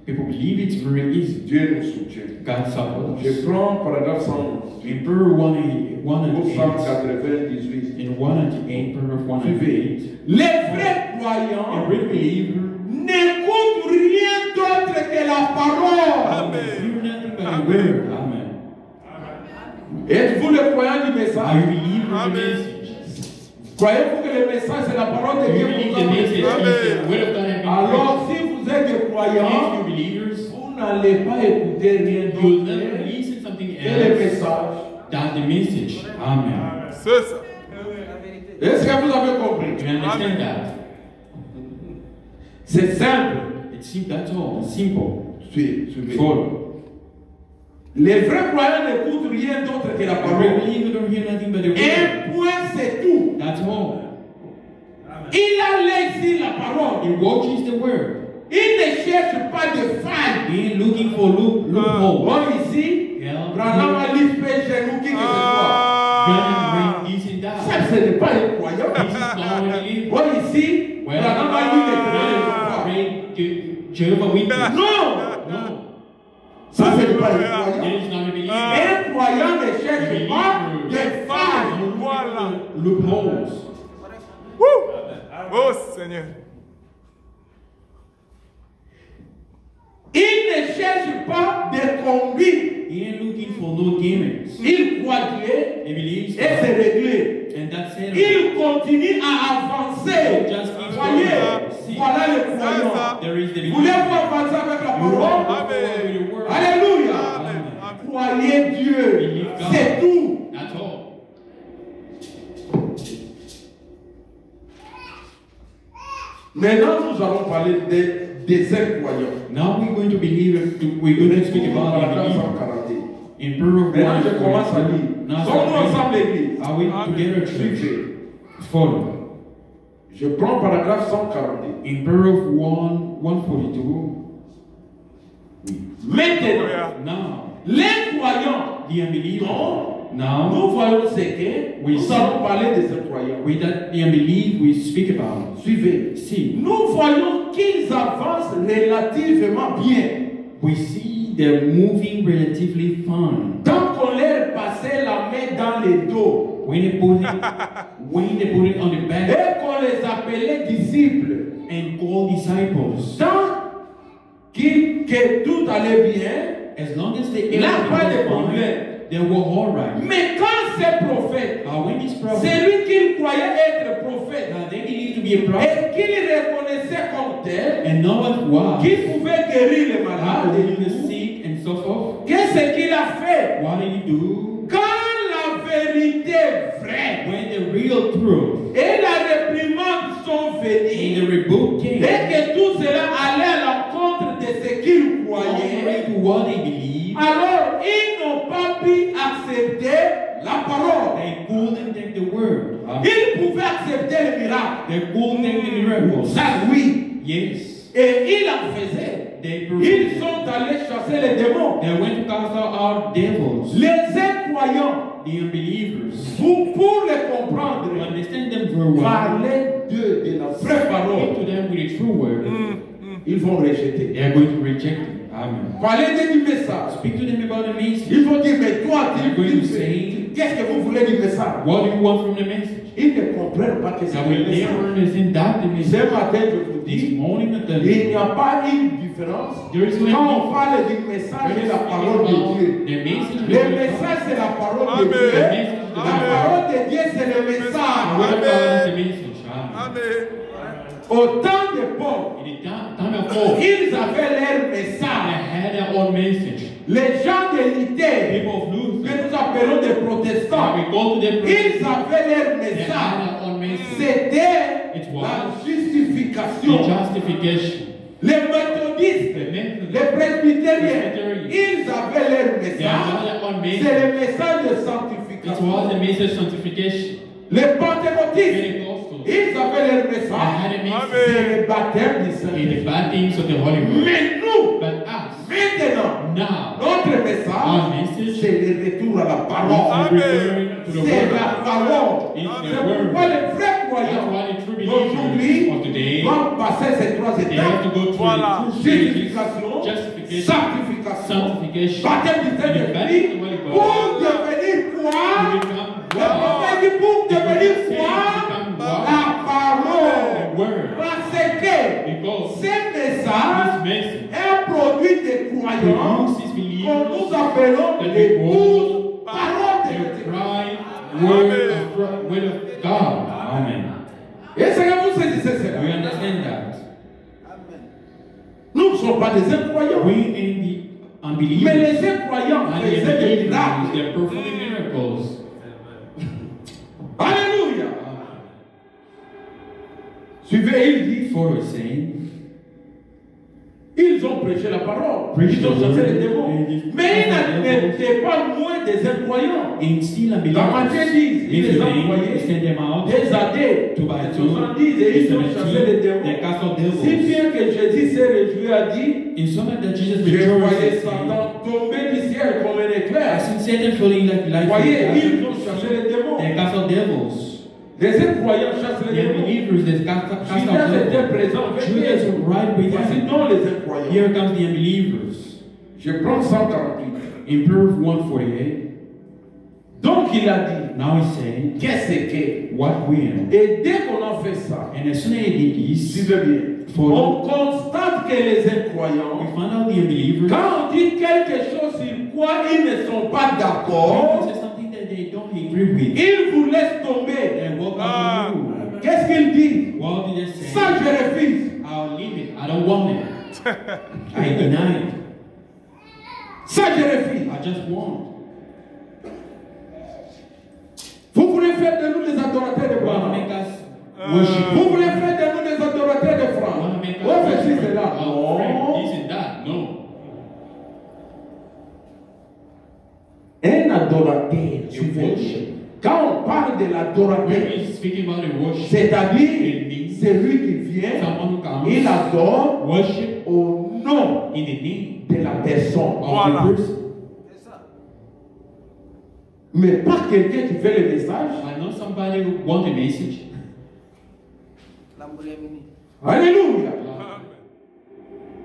People believe it's very easy.
Dieu nous soutient.
God supports.
Je prends paragraphe 100.
In Proverbs 1:8,
Au Psalm 98.
in 1:8, Proverbs 1:8,
Les vrais
a
croyants
real believer
n'écoutent rien d'autre que la parole.
hear nothing but the word. Amen.
Êtes-vous le croyant du
Are
message?
you believe in the
Amen.
message?
Croyez-vous que le message c'est la parole de
Do you
Dieu
believe
pour
the
vous?
message is the word of God has been
Alors si vous êtes des
preached?
croyants,
If you believers,
vous n'allez pas écouter rien
you will never
d'autre
listen something
que le
else
message.
than the message. Amen.
C'est ça.
Est-ce que vous avez compris?
You understand that?
C'est simple.
That's all. It's simple.
Suivez.
Follow.
Les vrais croyants n'écoutent rien d'autre que la
A real
parole.
believer don't hear nothing but the word.
Un point, c'est tout.
That's all.
Il a laissé la parole.
He watches the word.
Il ne cherche pas de faille.
He ain't looking for loophole.
Bon, ici,
Yeah.
Branham a dit péché nous qui que ce soit.
Gonna bring this and that.
Ça, ce n'est pas un croyant.
This is not a believer.
Bon, ici,
Well,
Branham a dit les
pray to Jehovah Witness.
Non,
No,
ça, ce n'est pas un
it
croyant.
is not a believer.
Un croyant ne cherche pas de faille.
Voilà.
Loopholes.
Wouh. Oh Seigneur.
Il ne cherche pas de combine.
He ain't looking for no gimmicks.
Il croit Dieu
He believes
et c'est
God.
réglé.
And that's it.
Il continue à avancer.
Just keep
Voyez,
going.
voilà le croyant.
There is the believer.
Voulez-vous avancer avec la
You
parole?
walk forward with the word.
Alléluia.
Amen.
Croyez Dieu.
Believe God.
C'est tout.
That's all.
Maintenant, nous allons parler des incroyants.
Now we're going to we're going to speak about the
Paragraphe
believer.
141.
In Proverbs
Maintenant, je
1,
commence à lire.
Now
Sommes-nous ensemble, l'église?
Are we together, church?
Suivez.
Follow.
Je prends paragraphe 142.
In Proverbs 1:42.
Maintenant,
Now,
les croyants,
the unbeliever.
non,
Now,
nous voyons ce que
Oui.
nous allons parler des incroyants.
with that the unbelief we speak about.
Suivez.
See,
Nous voyons qu'ils avancent relativement bien.
we see they're moving relatively fine.
Tant qu'on leur passait la main dans le dos
When they put it on the back
et qu'on les appelait disciples,
and call disciples,
tant que tout allait bien,
as long as they
il n'y a pas de
fine,
problème.
they were all right.
Mais quand ces prophètes,
But when this prophet,
celui qu'ils croyaient être prophète,
they believe to be a prophet,
et qu'ils reconnaissaient comme tel,
and no one was,
qu'il pouvait guérir les
how
malades,
did the sick and so forth?
qu'est-ce qu'il a fait?
What did he do?
Quand la vérité vraie
When the real truth
et la réprimande sont
and
venues,
the rebuke
et
came,
que tout cela allait à l'encontre de ce qu'ils croyaient,
contrary to what they believe,
alors ils n'ont pas pu accepter la parole.
they couldn't take the word.
Ils pouvaient accepter le miracle.
They couldn't take the miracles.
Ça, oui.
Yes.
Et ils en faisaient.
They
Ils sont allés chasser les démons.
They went to cast out devils.
Les incroyants,
The unbelievers.
vous, pour les comprendre,
To understand them very well,
parlez d'eux de la vraie
speak
parole.
to them with the true word.
Ils vont rejeter.
They are going to reject it. Amen.
Parlez du message.
Speak to them about the message.
Ils vont dire, mais toi,
They're going to say,
qu'est-ce que vous voulez du message?
what do you want from the message?
Ils ne comprennent pas que c'est
Now
le
we never
message.
understand that the
Ce
message.
matin, je vous
This
dis,
morning at the
il n'y a pas une différence.
There is no
Quand on parle du message et la parole de Dieu.
the message.
Le message, c'est la parole de
Amen.
Dieu.
Amen.
La parole de Dieu, c'est le
The
message.
word of God is the message. Amen.
Amen.
Au temps de Paul,
In the time of Paul,
ils avaient leur
they
message.
had their own message.
Les gens de Luther,
People of
que
Luther,
nous appelons des protestants,
we go to them.
ils avaient leur
They had
message.
their own message.
C'était
It was
la
the
justification.
justification.
Les méthodistes,
The message.
les presbytériens,
Presbyterians.
ils avaient leur
They
message.
had their own
C'est
message.
le message de
The
sanctification. sanctification.
was a message sanctification.
Les pentecôtistes,
Pentecostals,
ils avaient leur
I
message.
had a message
C'est le baptême du
in the
Saint-Esprit.
baptism of the Holy Ghost.
Mais nous,
But us,
maintenant,
now,
notre
our
message,
message
c'est le retour à la parole.
is referring to the
C'est
word.
la parole.
It's
C'est
the
pourquoi
word.
les vrais
That's
croyants
why the true
d'aujourd'hui
believers of today,
doivent passer ces trois
they have
étapes.
to go through
Voilà.
the two stages,
Justification,
justification,
sanctification,
sanctification,
baptême du Saint-Esprit, pour devenir quoi?
to become
Le prophète dit pour devenir quoi? La parole.
the word.
Parce que
Because
ces
this
messages
message
est produit des croyants
produces
que
believers
nous appelons
that
les
we
douze
call
paroles de
the
Dieu.
right word of God. Amen.
Est-ce que vous saisissez cela?
We understand that.
Nous ne sommes pas des incroyants.
We ain't the
Mais
unbelievers.
les incroyants
And the
faisaient des
unbelievers,
miracles.
they're performing miracles.
Alléluia. Suivez, il dit,
For the saying,
ils ont prêché la parole.
Preach
Ils ont
the
chassé
word.
les démons. Mais ils n'étaient pas moins des incroyants.
and still
Dans Matthieu
unbelievers,
10, il les a envoyés
send them out
des années,
to by
des
two,
70 et ils ont chassé les démons.
they cast out
Si
devils.
bien que Jésus s'est réjoui, a dit,
In so much that Jesus
j'ai voyé
rejoiced,
Satan tomber du ciel comme un éclair.
I seen Satan falling like light.
Voyez, ils ont chassé les démons.
They cast out devils.
Les incroyants chassent
The
les démons.
unbelievers, they cast out
Judas était
devils.
présent avec
Judas
eux.
right with
Voici
them.
donc les incroyants.
Here comes the unbelievers.
Je prends 148.
In Proverbs 148,
Donc il a dit,
now he's saying,
qu'est-ce que?
what we am.
Et dès qu'on a fait ça,
And as soon as he did this,
suivez bien,
For-
on constate que les
we
incroyants,
found out the unbelievers.
quand on dit quelque chose sur quoi ils ne sont pas
When
d'accord,
they say something that they don't agree with,
ils vous laissent tomber.
and walk
Ah.
out on you.
Qu'est-ce qu'ils disent?
What did they say?
Ça, je refuse.
I'll leave it. I don't want it. I deny it.
Ça, je refuse.
I just want.
Vous voulez faire de nous des adorateurs de
You want to
Branham.
make us worship.
Vous voulez faire de nous des adorateurs de
You want
Franck.
to make us
Oh, ceci,
worship.
c'est là.
Oh, friend,
Non.
this and that. No.
Un adorateur,
You
suivez.
worship.
Quand on parle de
When
l'adorateur,
we speaking about the worship,
c'est-à-dire
it means
celui qui vient,
someone who comes,
il adore
worship
au nom
in the name
de la personne.
of
Voilà.
the person.
Mais pas quelqu'un qui fait le message.
I know somebody who want a message.
Alléluia.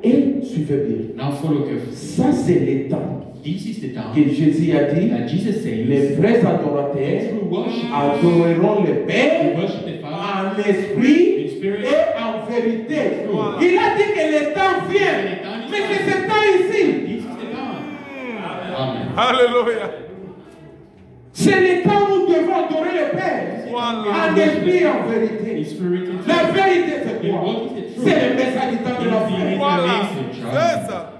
Et suivez bien.
Now follow carefully.
Ça, c'est le temps
This is the time
que Jésus a dit.
that Jesus says,
Les vrais adorateurs
through worship,
adoreront le
we
Père
worship the Father
en esprit
in spirit.
et en vérité.
Voilà.
Il a dit que le temps vient. Mais que ce temps ici,
This is the time. Amen.
Alléluia.
c'est le temps où nous devons adorer le Père.
Voilà.
En esprit et en
In
vérité.
spirit and
La
truth.
vérité, c'est
And
quoi?
what is the truth?
C'est le message du temps de la fin.
Voilà.
Message.
C'est ça.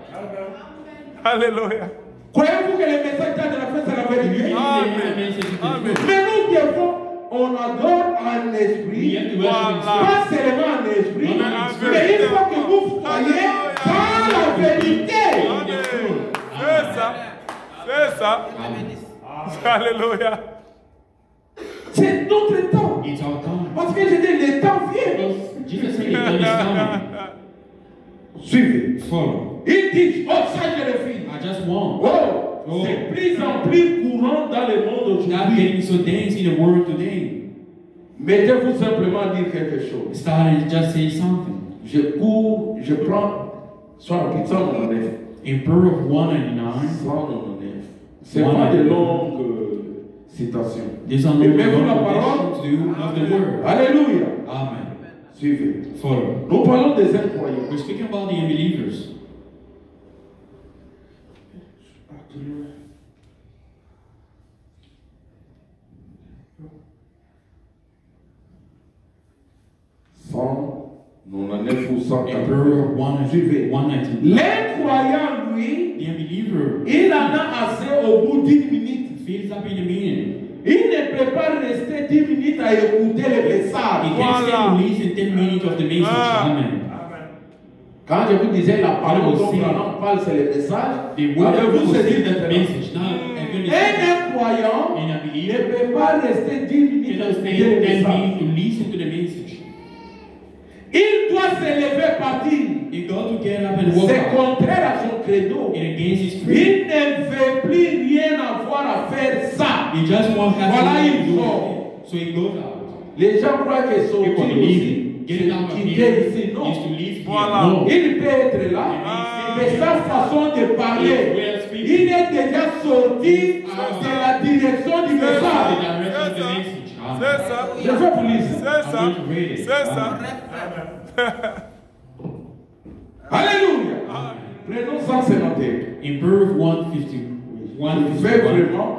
Alléluia.
Croyez-vous que le message du temps de la fin, c'est la vérité?
Amen.
Mais nous devons, on adore en
We
esprit.
have to worship in
Voilà.
spirit.
Pas seulement en esprit,
Non, mais
en
mais
vérité.
il faut que vous croyez dans la vérité.
Amen. C'est ça. C'est ça. Alléluia.
C'est notre temps.
It's our time.
Parce que je dis, le temps vient.
Because Jesus said the time is coming.
Suivez.
Follow.
Il dit, oh, ça je le fais.
I just want.
Oh, c'est plus en plus courant dans le monde
Stop
aujourd'hui.
getting so dense in the world today.
Mettez-vous simplement à dire quelque chose.
Start and just say something.
Je cours, je prends, soit rapide, 199.
In Proverbs 199,
199. C'est pas de longues citations.
there's a
Mais
lot
même la
of
parole.
quotations of the word.
Alléluia.
Amen.
Suivez.
Follow.
Nous parlons des incroyants.
We're speaking about the unbelievers.
Ou
In Proverbs
Suivez.
199.
L'incroyant, lui,
The unbeliever
il en a assez au bout d'1 minute.
fills up in a minute.
Il ne peut pas rester 10 minutes à écouter le
He
message.
can't
Voilà.
stay and listen 10 minutes of the message.
Ah.
Amen.
Quand je vous disais la parole
Voilà
dont
aussi.
on parle, c'est le message.
The word
Avez-vous
was
saisi
that
maintenant?
message. Now, have you
incroyant
And I
ne
believe
peut pas rester 10 minutes à
cannot stay
écouter le
10
message.
minutes to listen to the message.
Il doit se lever, partir.
You got to get up and walk
C'est
out.
contraire à son credo.
And against his creed.
Il ne veut plus rien avoir à faire ça.
He just won't have
Voilà,
to
il
do
sort.
it. So he goes out.
Les gens croient que
People
sortir
believe
aussi,
it.
c'est
Getting out of
quitter
here
ici. Non.
is to leave
Voilà.
here. No.
Il peut être là, mais sa façon de parler, il est déjà sorti de la direction du
The
message.
direction of the message.
C'est ça.
Je vais vous lire.
C'est ça.
I'm going to read it.
C'est ça.
Alléluia. Prenons 151.
In Proverbs 150,
Je fais vraiment,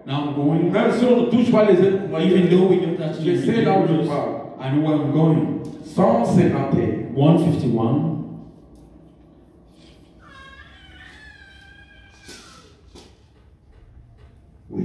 now I'm going,
même si on ne touche pas les incroyants,
even though we don't touch
je sais là où je parle.
I know where I'm going.
151.
151.
Oui.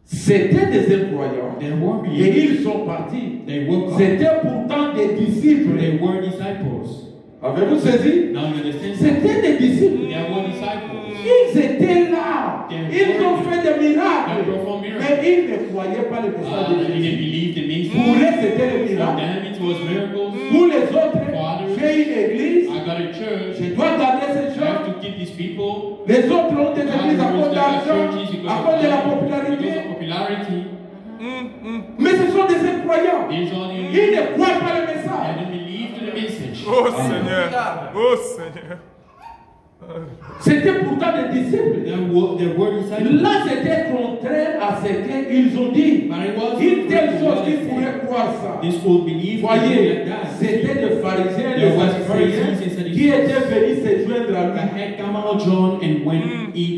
C'était des incroyants.
There were
Et
believers.
ils sont partis.
They woke up.
C'était pourtant des disciples.
They were disciples.
Avez-vous saisi?
Now you understand?
C'était des disciples.
They were disciples.
Ils étaient là. Ils ont fait des miracles.
They performed miracles.
Mais ils ne croyaient pas le message de
They didn't
Jésus.
believe the
Pour
message.
eux, c'était le
For
miracle.
them it was miracles.
Pour les autres, j'ai une église.
I got a church.
Je dois garder ces
I have
gens.
to keep these people.
Les autres ont des églises à cause de l'argent,
Because
à cause de la
of
popularité.
popularity.
Mais ce sont des incroyants.
These are the
Ils ne croient pas le
I
message.
don't believe to the message.
Oh Seigneur. Oh Seigneur.
C'était pourtant des disciples.
There were disciples.
Là, c'était contraire à ce qu'ils ont dit.
But it was
Une telle chose
what
qu'ils
they
pourraient
said.
croire ça.
This would believe
Voyez,
like that.
c'était des pharisiens et
There
des
was
sadducéens
Pharisees and Sadducees.
qui étaient venus se joindre à
I
lui.
had come out John, and when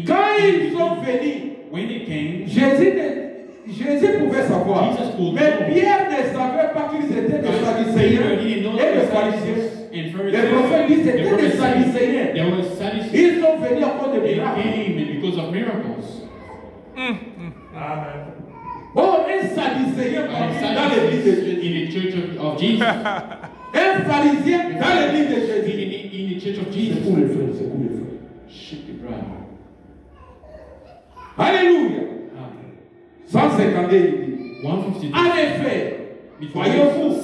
Quand ils sont venus,
when they came,
Jésus pouvait savoir.
Jesus could
Mais
know.
Pierre ne savait pas qu'ils étaient des
Peter
sadducéens
didn't know
et des
the
pharisiens.
Sadducees and
Les
Pharisees.
prophètes disent
The
c'était des
prophet said
sadducéens.
there was Sadducees.
Ils sont venus à cause de
They
miracles.
came because of miracles.
Amen.
Oh, un sadducéen
And
dans l'église de
Sadducees
Jésus.
in the church of Jesus.
Un pharisien dans l'église de Jésus.
In the church of
C'est
Jesus.
pour les frères, c'est pour les frères.
Shake the ground.
Alléluia. 152, il dit.
152.
En effet, voyez-vous,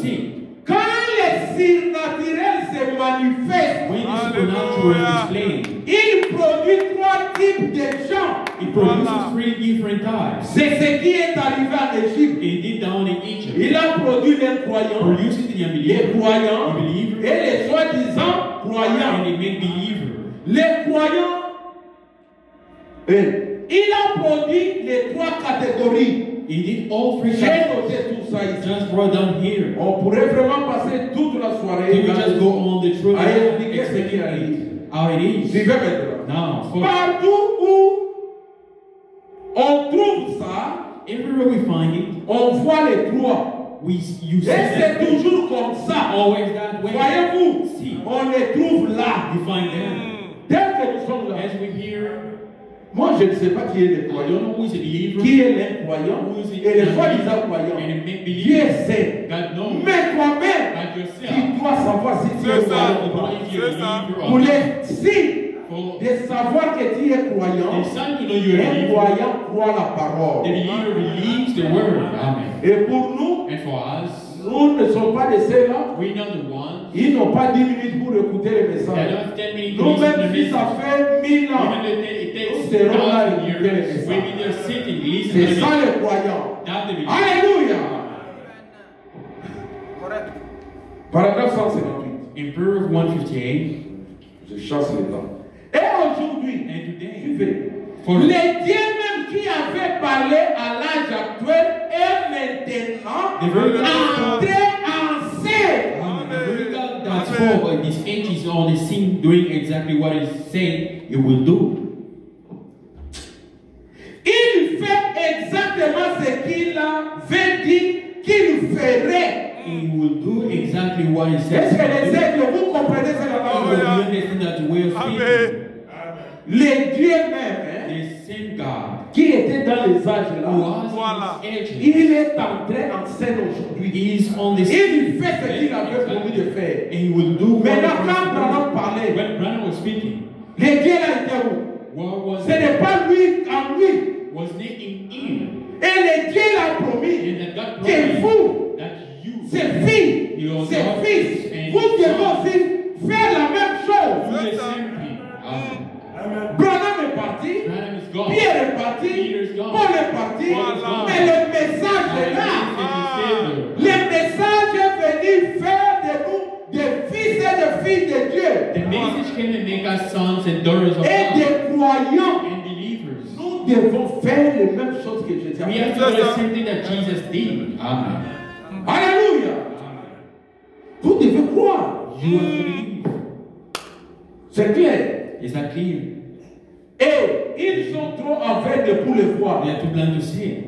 quand les surnaturels se manifestent,
When the supernatural is displayed,
il produit 3 types de gens.
it produces 3 different types.
C'est ce qui est arrivé en Égypte.
It did down in Egypt.
Il a produit les croyants,
Produces the
les
unbeliever,
croyants
unbeliever,
et les soi-disant
and
croyants.
they make believer.
Les croyants, il a produit les 3 catégories.
He did all 3
J'ai
types.
noté tout ça ici.
Just brought down here.
On pourrait vraiment passer toute la
So
soirée
we just go on the truth
à expliquer ce qui
explaining
arrive.
how it is.
Suivez maintenant.
Now, for
Partout où on trouve ça,
everywhere we find it,
on voit les 3.
you see
Et
that.
c'est toujours comme ça.
Always that way.
Voyez-vous,
See,
on les trouve là.
you find them.
Dès que nous sommes là,
As we hear,
moi je ne sais pas qui est le
I
croyant,
don't know who is a believer,
qui est l'incroyant et les soi-disant croyants.
and a make
Dieu
believer.
sait.
God knows.
Mais toi-même,
Like
tu
yourself.
dois savoir si tu es
C'est ça.
croyant ou pas.
If you're a
C'est ça.
believer
Pour
or not.
les signes
For
de savoir que tu es croyant,
the sign to know you're a
un
believer,
croyant croit la
the
parole.
believer believes the word. Amen.
Et pour nous,
And for us,
nous ne sommes pas de ceux-là.
we're not the ones
Ils n'ont pas 10 minutes pour écouter le
that
message.
have 10 minutes to listen to
Nous-mêmes,
the
si ça
message.
fait 1000 ans,
Even though it takes
Nous serons là
1,000
et écouter le
years,
message.
we'll be there sitting, listening
c'est
to the
ça
message.
le croyant.
That's the believer.
Alléluia. Paragraphe 158.
In Proverbs 158,
Je chasse le temps. Et aujourd'hui,
and today,
suivez.
for
Les dieux même qui avaient parlé à l'âge actuel et maintenant
the very God,
entrés en scène.
the very God that spoke at this age is on the scene doing exactly what He said He will do.
Il fait exactement ce qu'il avait dit qu'il ferait.
He will do exactly what He
Est-ce que les
said.
aigles, vous comprenez cela?
You understand that way of speaking.
Amen.
Les dieux même,
The same God
qui étaient dans les âges
who
là,
was
Voilà.
in His age,
il est entré en scène aujourd'hui.
He is on the scene.
Il fait ce qu'il avait promis de faire.
And He will do what
Maintenant,
He
quand
promised.
Branham parlait,
When Branham was speaking,
les dieux là étaient où?
What
Ce n'est pas lui en lui.
was it in him?
Et le Dieu l'a promis
And that God
que
promised
vous,
that you,
ses filles,
your
ses
daughters
fils,
and
vous devez
sons
aussi faire la même
do
chose.
the same thing. Amen.
Branham est parti,
Branham is gone.
Pierre est parti,
Peter is gone.
Paul est parti,
Paul is gone.
mais le message est là. Le message est venu faire de nous des fils et des filles de Dieu
The message came to make us sons and daughters of
et
God
des croyants.
and believers.
Nous devons faire les mêmes choses que Jésus a
We have
fait.
to do the same thing that Jesus did. Amen.
Alléluia. Vous devez croire.
You have to believe.
C'est clair.
Is that clear?
Et ils sont trop aveugles pour le voir.
We are too blind to see it.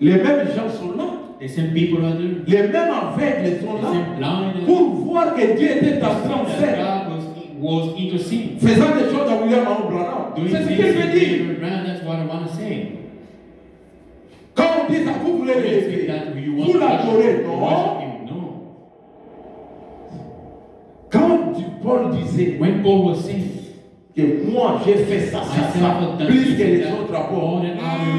Les mêmes gens sont là.
The same people are there.
Les mêmes aveugles sont
The
là
same blind.
pour voir que Dieu était en train de
That
faire.
God was interceding.
Faisant des choses à William Mahon Branham.
Doing
C'est ce
things
qu'il veut
with
dire.
David Brown, that's what I want to say.
Quand on dit ça, vous voulez
When you say
l'élever.
that, you want
Vous
to
l'adorez,
worship
non?
him. No.
Quand Paul disait
When Paul was saying,
que moi j'ai fait ça, plus que les autres apôtres.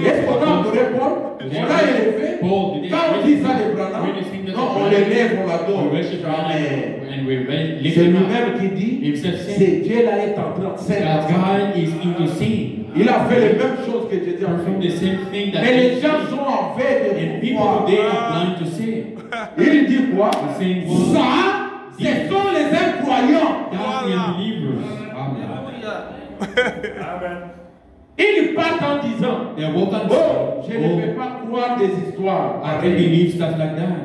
Est-ce qu'on a adoré Paul? On l'a élevé. Quand on dit ça de Branham, non, on l'élève, on l'adore. Jamais. C'est lui-même qui dit, c'est Dieu là est en train de faire.
God is interceding.
Il a fait les mêmes choses que Jésus a
Perform the
fait.
same thing that
Mais les
Jesus
gens
did.
sont aveugles
And
de
people
pouvoir.
today are blind to sin.
Il dit quoi?
saying what?
Ça, ce sont les incroyants.
That's the unbelievers. Amen.
Ils partent en disant,
They walk on
oh, je ne vais pas croire des histoires.
I can believe stuff like that.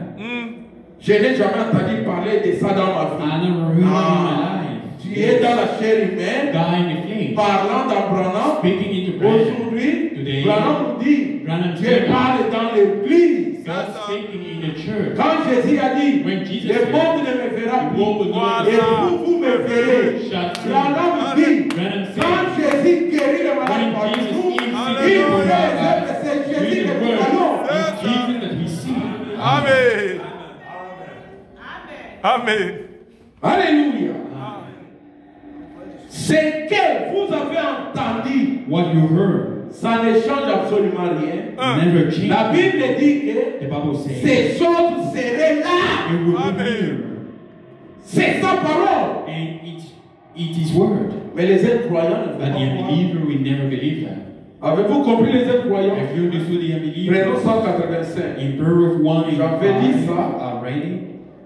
Je n'ai jamais entendu parler de ça dans ma
I
vie.
never heard that in my
Tu es dans la chair humaine,
life. Die in the flesh.
parlant d'Abraham.
Speaking into prayer.
Aujourd'hui,
Today,
Branham nous dit,
Branham
je
said,
parle dans l'église.
God speaking in the church.
Quand Jésus a dit,
When Jesus
le
said,
monde ne me verra
the world will
plus,
not
et vous me verrez.
Shall see.
Branham dit,
Branham said,
quand Jésus guérit le malade
when
parmi
Jesus
nous,
heals
il
sick people,
fait, c'est Jésus
read
que
the
nous
word.
allons.
It's Jesus that we see.
Amen. Amen.
Alléluia. C'est que vous avez entendu,
What you heard
ça ne change absolument rien.
never change.
La Bible dit que
The Bible says
ces choses seraient là.
it will be
Amen.
here.
C'est sa parole.
And it is word.
Mais les incroyants ne
But the
vont pas croire.
unbeliever will never believe that.
Avez-vous compris les incroyants?
Have you understood the
Prenons
unbeliever?
185.
In Proverbs 1 and
J'avais dit
5,
ça.
I read it.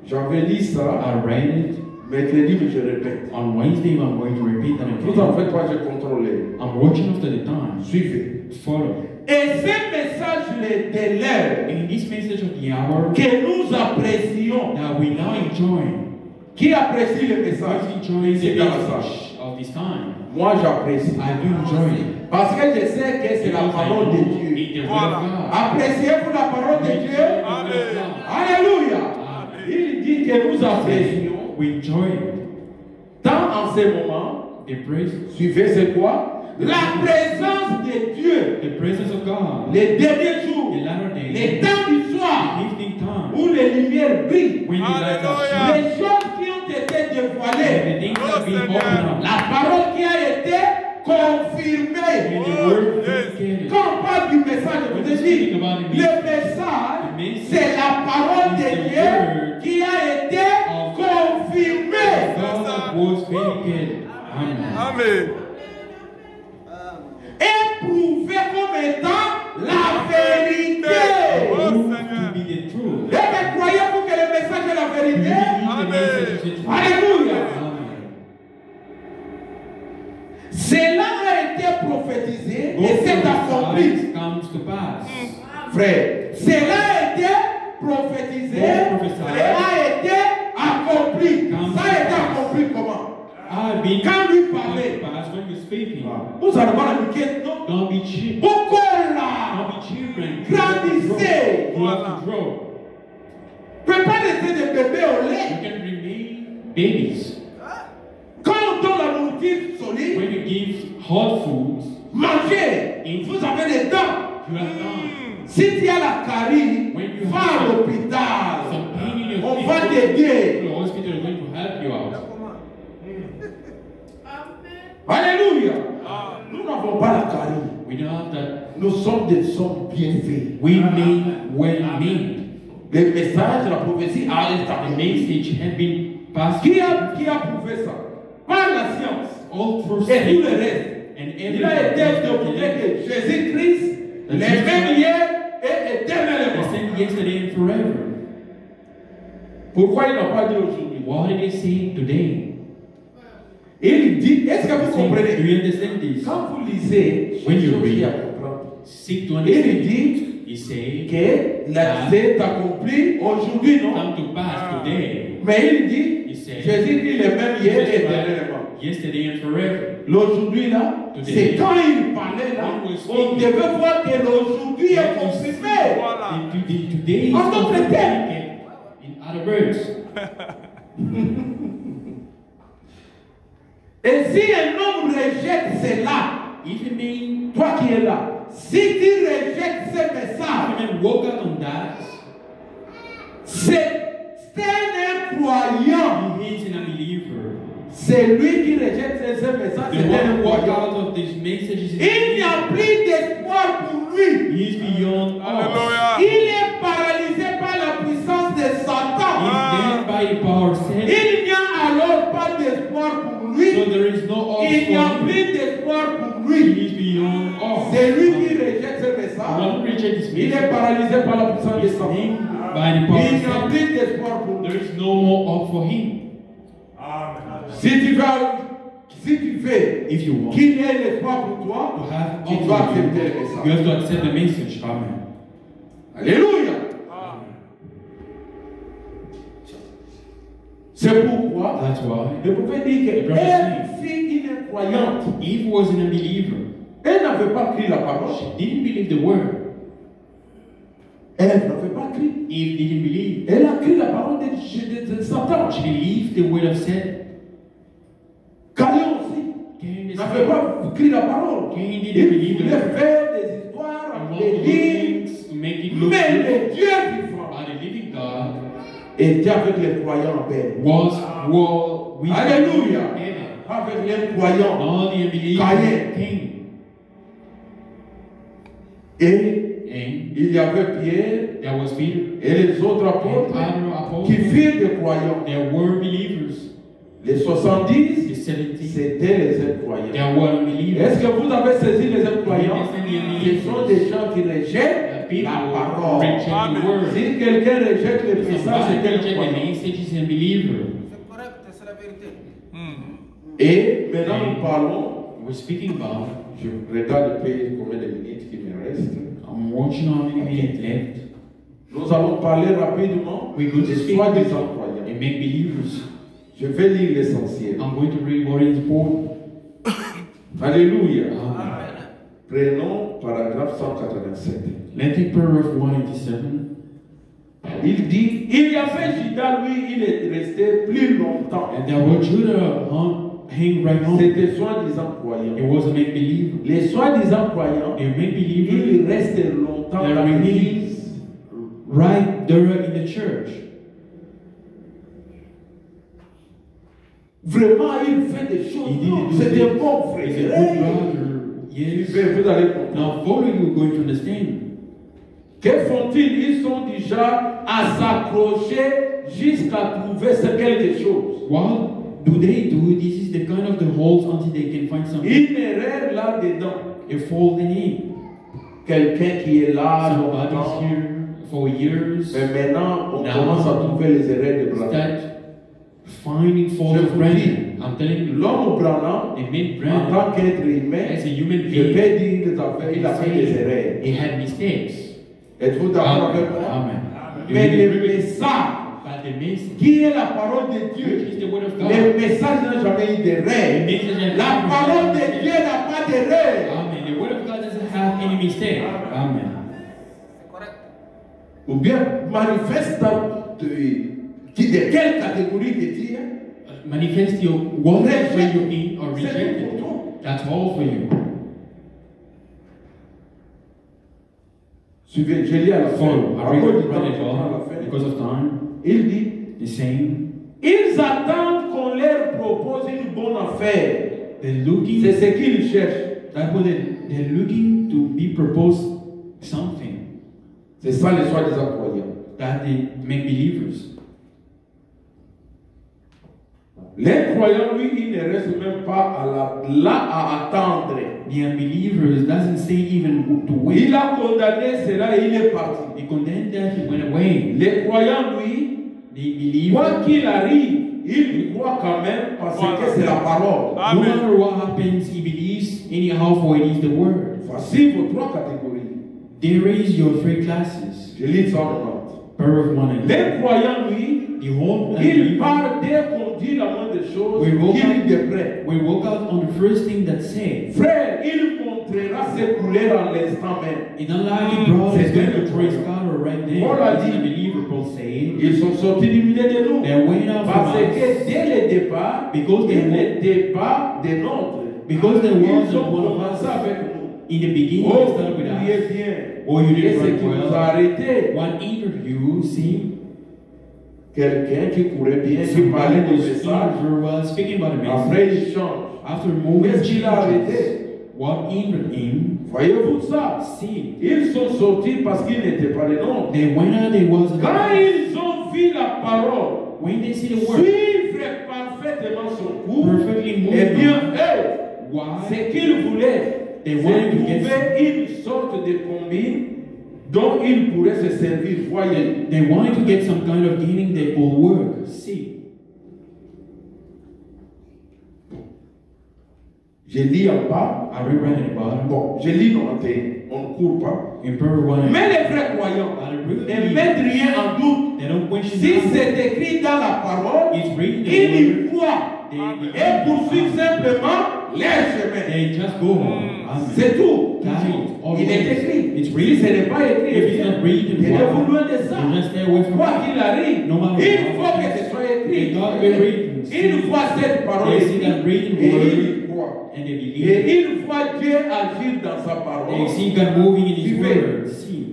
J'avais dit ça
I read it.
mercredi, mais je répète.
On Wednesday, I'm going to repeat that
Vous en
again.
faites pas, j'ai contrôlé.
I'm watching after the time.
Suivez.
Follow.
Et ce message de l'heure
In this message of the hour
que nous apprécions,
that we now enjoy,
qui apprécie le message?
let's enjoy
C'est
the
dans la salle.
message of this time.
Moi, j'apprécie.
I do enjoy it.
Parce que je sais que c'est la
Because I
parole de
know
Dieu.
it's the word
Voilà.
of God.
Appréciez-vous la parole de Dieu?
Amen.
Alléluia. Il dit que nous apprécions.
We enjoy it.
Tant en ce moment,
The praise,
suivez c'est quoi? La présence de Dieu.
the presence of God.
Les derniers jours,
The latter days,
les temps du soir,
evening time,
où les lumières brillent,
when the lights are
Hallelujah.
shining,
les choses qui ont été
and
dévoilées,
the things that have been
Seigneur.
opened up,
la parole qui a été
and
confirmée.
the word
yes.
vindicated.
Quand on parle du message, je vous ai dit, le message, c'est la parole de Dieu qui a été confirmée.
God was vindicated. Amen.
Amen.
Éprouvée comme étant la vérité.
Oh
Proved
Seigneur.
to be the truth.
Et que croyez-vous que le message est la
Do
vérité?
you believe the
Amen.
message is the truth?
Alléluia.
Amen.
Cela a été prophétisé et
Both
c'est accompli.
prophesied comes to pass.
Frère, cela a été prophétisé et a été accompli. Ça a été accompli comment?
I've been
Quand lui parlait,
pass when you're speaking.
vous allez voir la miquette, non?
Don't be cheap.
Beaucoup là,
Don't be children.
grandissez.
You have to grow.
Ne peut pas laisser des bébés au
You
lait.
can remain babies.
Quand on donne la nourriture solide,
When you give hot foods,
mangez. Vous avez des dents.
you have done.
Si tu as la carie, va à l'hôpital.
Some pain in your
On
feet.
va t'aider.
The hospital is going to help you out.
n'avons pas la carie.
We don't have that.
Nous sommes des hommes bien faits.
We mean well made.
Le message, la prophétie a
The
été
message had been passed
Qui a prouvé ça? Par la science.
all through
Et tout le
science
reste.
and
Il a été démontré que Jésus-Christ, les mêmes hier et
the
éternellement.
same yesterday and forever.
Pourquoi il n'a pas dit aujourd'hui?
What did he say today?
Il dit, est-ce que vous
Do
comprenez?
you understand this?
Quand vous lisez,
When you
cherchez
read,
à comprendre.
Seek to
Il
understand.
dit
He said,
que c'est accompli aujourd'hui, non?
come to pass today.
Mais il dit,
He said,
Jésus dit les mêmes hier et
Jesus
éternellement.
Christ, yesterday and forever.
L'aujourd'hui là,
Today.
c'est quand il parlait là,
When we speak.
on devait voir que l'aujourd'hui est confirmé.
Today is
En d'autres
confirmed.
termes.
In other words,
Et si un homme rejette cela,
if a man,
toi qui es là, si tu rejettes ce message,
if a man woke up on that,
c'est un croyant.
he is an unbeliever.
C'est lui qui rejette ce message,
The
c'est
one
un
who walk
croyant.
out of these messages is
Il n'y a plus d'espoir pour lui.
he is beyond us.
Alléluia.
Il est paralysé par la puissance de
He
Satan.
is dead by the power of Satan.
Il n'y a alors pas d'espoir pour lui.
So there is no hope
Il n'y a
for him.
plus d'espoir pour
He
lui.
is beyond us.
C'est lui qui rejette ce
The
message.
one who rejects this
Il est
message
paralysé par la puissance de
is
Satan.
named by the power
Il
of
n'y a
Satan.
plus d'espoir pour
There
lui.
is no more hope for him.
Si tu veux
If you want
qu'il y ait l'espoir pour toi,
to have
tu
hope
dois
for
accepter le
you, you
message.
have to accept the message. Amen.
Alléluia. C'est pourquoi
That's why
je pouvais dire
The
que
brother
elle fille une croyante.
Eve was an unbeliever.
Elle n'avait pas cru la parole.
She didn't believe the word.
Elle n'avait pas cru.
Eve didn't believe.
Elle a cru la parole de Satan.
She believed the word of Satan.
Caïn aussi
Cain
n'avait pas cru la parole.
Cain
Il
didn't believe the
voulait
word.
faire des histoires,
He
des
wanted to do
livres.
things to make it look
Mais
good.
le Dieu vivant
But the living God
était avec les croyants en paix.
was war with
Alléluia.
Amen.
Avec les croyants.
All the unbelievers
Cain.
came.
Et
And
il y avait Pierre
there was Peter
et les autres
and
apôtres
other
qui
apostles.
firent des croyants.
There were believers.
Les 70,
The 70,
c'était les incroyants.
there were unbelievers.
Est-ce que vous avez saisi les incroyants?
Yes,
Ce sont des gens qui rejettent
People
la parole.
reject the word.
Si quelqu'un rejette le message,
Somebody
c'est un
reject the
croyant.
message is a believer.
C'est correct, c'est la vérité.
Et maintenant nous parlons,
We're speaking about.
je regarde le pays combien de minutes qui me restent.
I'm watching how many minutes left.
Nous allons parler rapidement
We're going to
des
speak
soi-disant
and
croyants.
make believers.
Je vais lire l'essentiel.
I'm going to read what is important.
Alléluia.
Amen.
Prenons paragraphe 187.
Let's take paragraph 187.
Il dit, il y avait Judas, lui, il est resté plus longtemps.
And there were Judah hang right on.
C'était soi-disant
He
croyant.
was a make believer.
Les soi-disant croyants,
A make believer
ils restent longtemps
They
dans
remain
l'église.
right there in the church.
Vraiment, il fait des choses.
He didn't do
C'est
things.
un bon frère.
He's a good
Hey.
brother. Yes.
Vous allez comprendre.
Now follow you going to understand.
Que font-ils? Ils sont déjà à s'accrocher jusqu'à trouver ce quelque chose.
What do they do? This is the kind of the holes until they can find something.
Une erreur là-dedans.
A fold in it.
Quelqu'un qui est là
Somebody's
longtemps.
here for years.
Mais maintenant, on
Now,
commence à trouver les erreurs de Branham.
Start finding fault
Je
of
vous
Branham.
dis,
I'm telling you,
L'homme Branham,
a man
en
Branham,
tant qu'être humain,
as a human
je
being,
peux dire qu'il a fait des erreurs.
he had mistakes.
Êtes-vous d'accord avec moi?
Amen. Do
Mais
you
le
agree with me?
message,
But the message,
qui est la parole de
which
Dieu,
is the word of God,
le message n'a jamais eu
the
d'erreur.
message has
La
never
parole
had
de
mistake.
Dieu n'a pas d'erreur.
Amen. The word of God doesn't have any mistake. Amen.
C'est correct.
Ou bien manifeste de quelle catégorie que tu es.
Manifest your whatever
Reject.
you in or
C'est
reject
tout
it.
pour toi.
That's all for you.
Suivez, je lis à la fin.
Follow.
À
I
cause
read
du temps,
it
je prends à la
all
fin.
because of time.
Il dit,
The same.
ils attendent qu'on leur propose une bonne affaire.
They're looking.
C'est ce qu'ils cherchent.
That's what they're looking to be proposed something
C'est ça les soi-disant croyants.
that they make believers.
Les croyants, lui, il ne reste même pas là à attendre.
The unbelievers doesn't say even to wait.
Il a condamné cela et il est parti.
He condemned that, he went away.
Les croyants, lui,
The
quoi
believers,
qu'il arrive, il y croit quand même parce que c'est la parole.
no
Amen.
matter what happens, he believes anyhow, for it is the word.
Voici vos trois catégories.
There is your three classes.
Je lis ça en note.
Paragraph 1 and 2.
Les croyants, lui,
The whole
il
unbeliever
part dès qu'on dit la moindre chose,
We walk
il est prêt.
will walk out on the first thing that's said.
Frère, il montrera ses couleurs en l'instant même.
It's not like the brother is
C'est
going
bien.
to praise God or right there.
Paul a
It's
dit,
the believer, Paul said.
Ils sont sortis du milieu de nous.
They went out from
Parce que
us.
dès le départ,
Because they
il
were-
n'était pas des nôtres.
Because there
Ils
wasn't
ont
one of
commencé
us.
avec nous.
In the beginning,
Oh,
they started with
vous priez
us.
bien.
Oh, you
Et
did
ce
right
qui nous a
well.
arrêtés,
One interview, see,
quelqu'un qui courait bien, qui
somebody
parlait du
was
message,
well speaking about the
après
message.
il change.
After moving
Qu'est-ce qu'il a arrêté?
what hindered him?
Voyez-vous ça?
See,
Ils sont sortis parce qu'ils n'étaient pas les nôtres.
they went out, they wasn't.
Quand ils ont vu la parole,
When they see the word
suivre parfaitement son cours,
perfectly
eh
moving,
bien, eux,
why?
ce qu'ils voulaient,
They
c'est
wanted to get
trouver une sorte de combine dont ils pourraient se servir. Voyez.
They wanted to get some kind of gaining that will work. See,
Je lis en bas.
I read at the bottom
Bon, je lis 91. On ne court pas.
in paragraph 1 and
Mais les vrais croyants ne mettent rien en doute.
they don't question
Si
nothing.
c'est écrit dans la parole,
It's written in
ils
the
y
word.
croient
They,
et poursuivent simplement les chemins.
they just go home. Amen.
C'est tout.
That's it. All
Il est
it is.
écrit.
It's
Si
written.
ce n'est pas écrit,
If it's not written,
tenez-vous loin de ça.
you just stay away from
Quoi
it.
qu'il arrive,
No matter
il
what.
faut que ce soit écrit.
They got it written.
Une fois cette parole
They see
écrite,
that written
et
word.
ils y croient.
And they
Et
believe.
une fois Dieu agir dans sa parole,
They see God moving in His
Suivez.
word. See.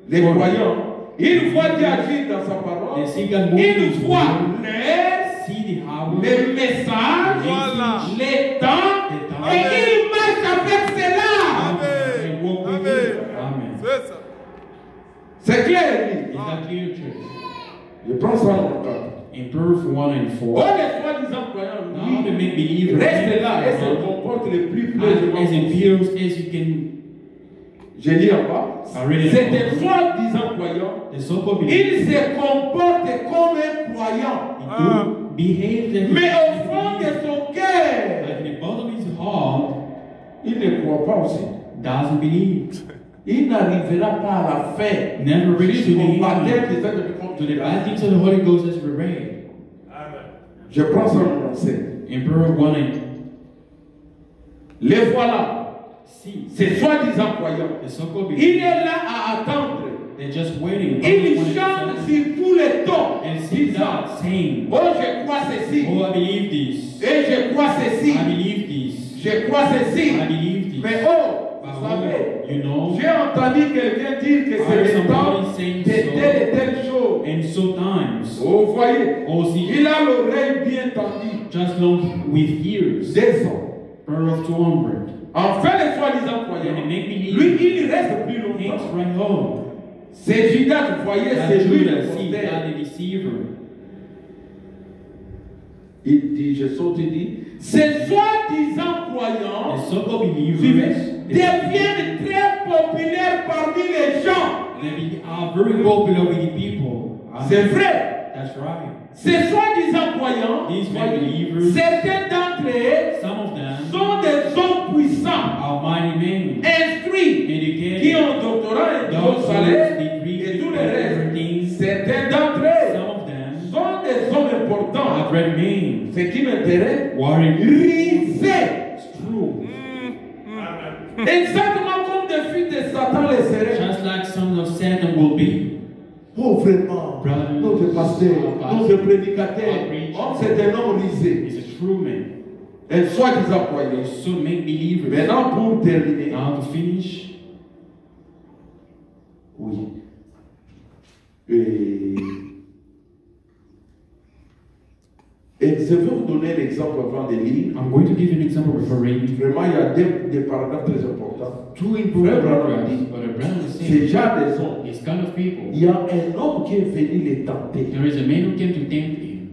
les croyants, une fois Dieu agir dans sa parole,
They see God moving in
une
His
fois
word.
les
See the hour.
messages,
Voilà.
les temps,
Les temps.
et il marche avec cela.
They walk with
Amen.
it. Amen.
C'est ça.
C'est clair, lui.
Is that clear, church?
Je prends ça en compte.
In proof 1 and
Oh,
4.
les soi-disant croyants,
Now the
lui,
make believers
reste là et se comporte le plus
as
plaisamment
it
possible.
feels as you can.
Je lis en bas.
I read it
C'est
in
des
the
soi-disant croyants.
The so-called believers
Il se comporte comme un croyant.
do behave that
Mais au fond de son cœur,
like in the bottom of his heart
il ne croit pas aussi.
doesn't believe.
Il n'arrivera pas à la fin.
Never reach to the
Jusqu'au baptême
end.
des actes
To
de
the baptism of the Holy Ghost as we read.
Amen.
Je prends ça en conseil.
In paragraph 1 and
Les voilà,
see.
ces soi-disant croyants.
The so-called
Il
believers,
est là à attendre.
they're just waiting.
Il chante sur tous les tons.
And see that saying,
Oh, je crois ceci.
oh, I believe this.
Et je crois ceci.
I believe this.
Je crois ceci.
I believe this.
Mais oh,
But
vous savez,
you know,
j'ai entendu quelqu'un dire que c'est le temps
somebody saying
de
so.
telle et telle chose.
and sometimes,
Oh, vous voyez,
oh, see,
il a l'oreille bien tendue.
just long with ears.
Descend.
Paragraph 200.
Enfin, les soi-disant croyants,
And make believe.
lui, il reste plus
Thanks
longtemps.
right home.
C'est Judas, vous voyez,
That
c'est lui le
Judas, see,
porteur.
that the deceiver.
Il dit, je saute, il dit, ces soi-disant
The
croyants
so-called believers,
suivez, deviennent très populaires parmi les gens.
they are very popular with the people.
C'est vrai.
That's right.
Ces soi-disant croyants,
These
voyez,
believers,
certains d'entre eux
some of them
sont des hommes puissants,
are mighty men,
instruits, qui
educated,
ont doctorat et gros
doctors,
salaire
degrees,
et tout le reste.
everything.
Certains d'entre eux
Some of them
sont des hommes importants.
are great men.
Ce qui m'intéresse,
Warren,
risés.
it's true.
Amen.
Exactement comme des fils de Satan les seraient.
Just like some of Satan will be.
Oh vraiment,
Brother,
notre pasteur, notre prédicateur, oh, c'est un homme risé.
He's a true man.
Un soi-disant croyant.
So make believers.
Maintenant pour terminer,
Now to finish,
oui. Et Et je vais vous donner l'exemple avant de lire.
I'm going to give you an example before reading.
Vraiment, il y a des paragraphes très importants.
Two important paragraphs, but a brand is
Ces
saying,
gens des hommes.
these kind of people.
Il y a un homme qui est venu les tenter.
There is a man who came to tempt him.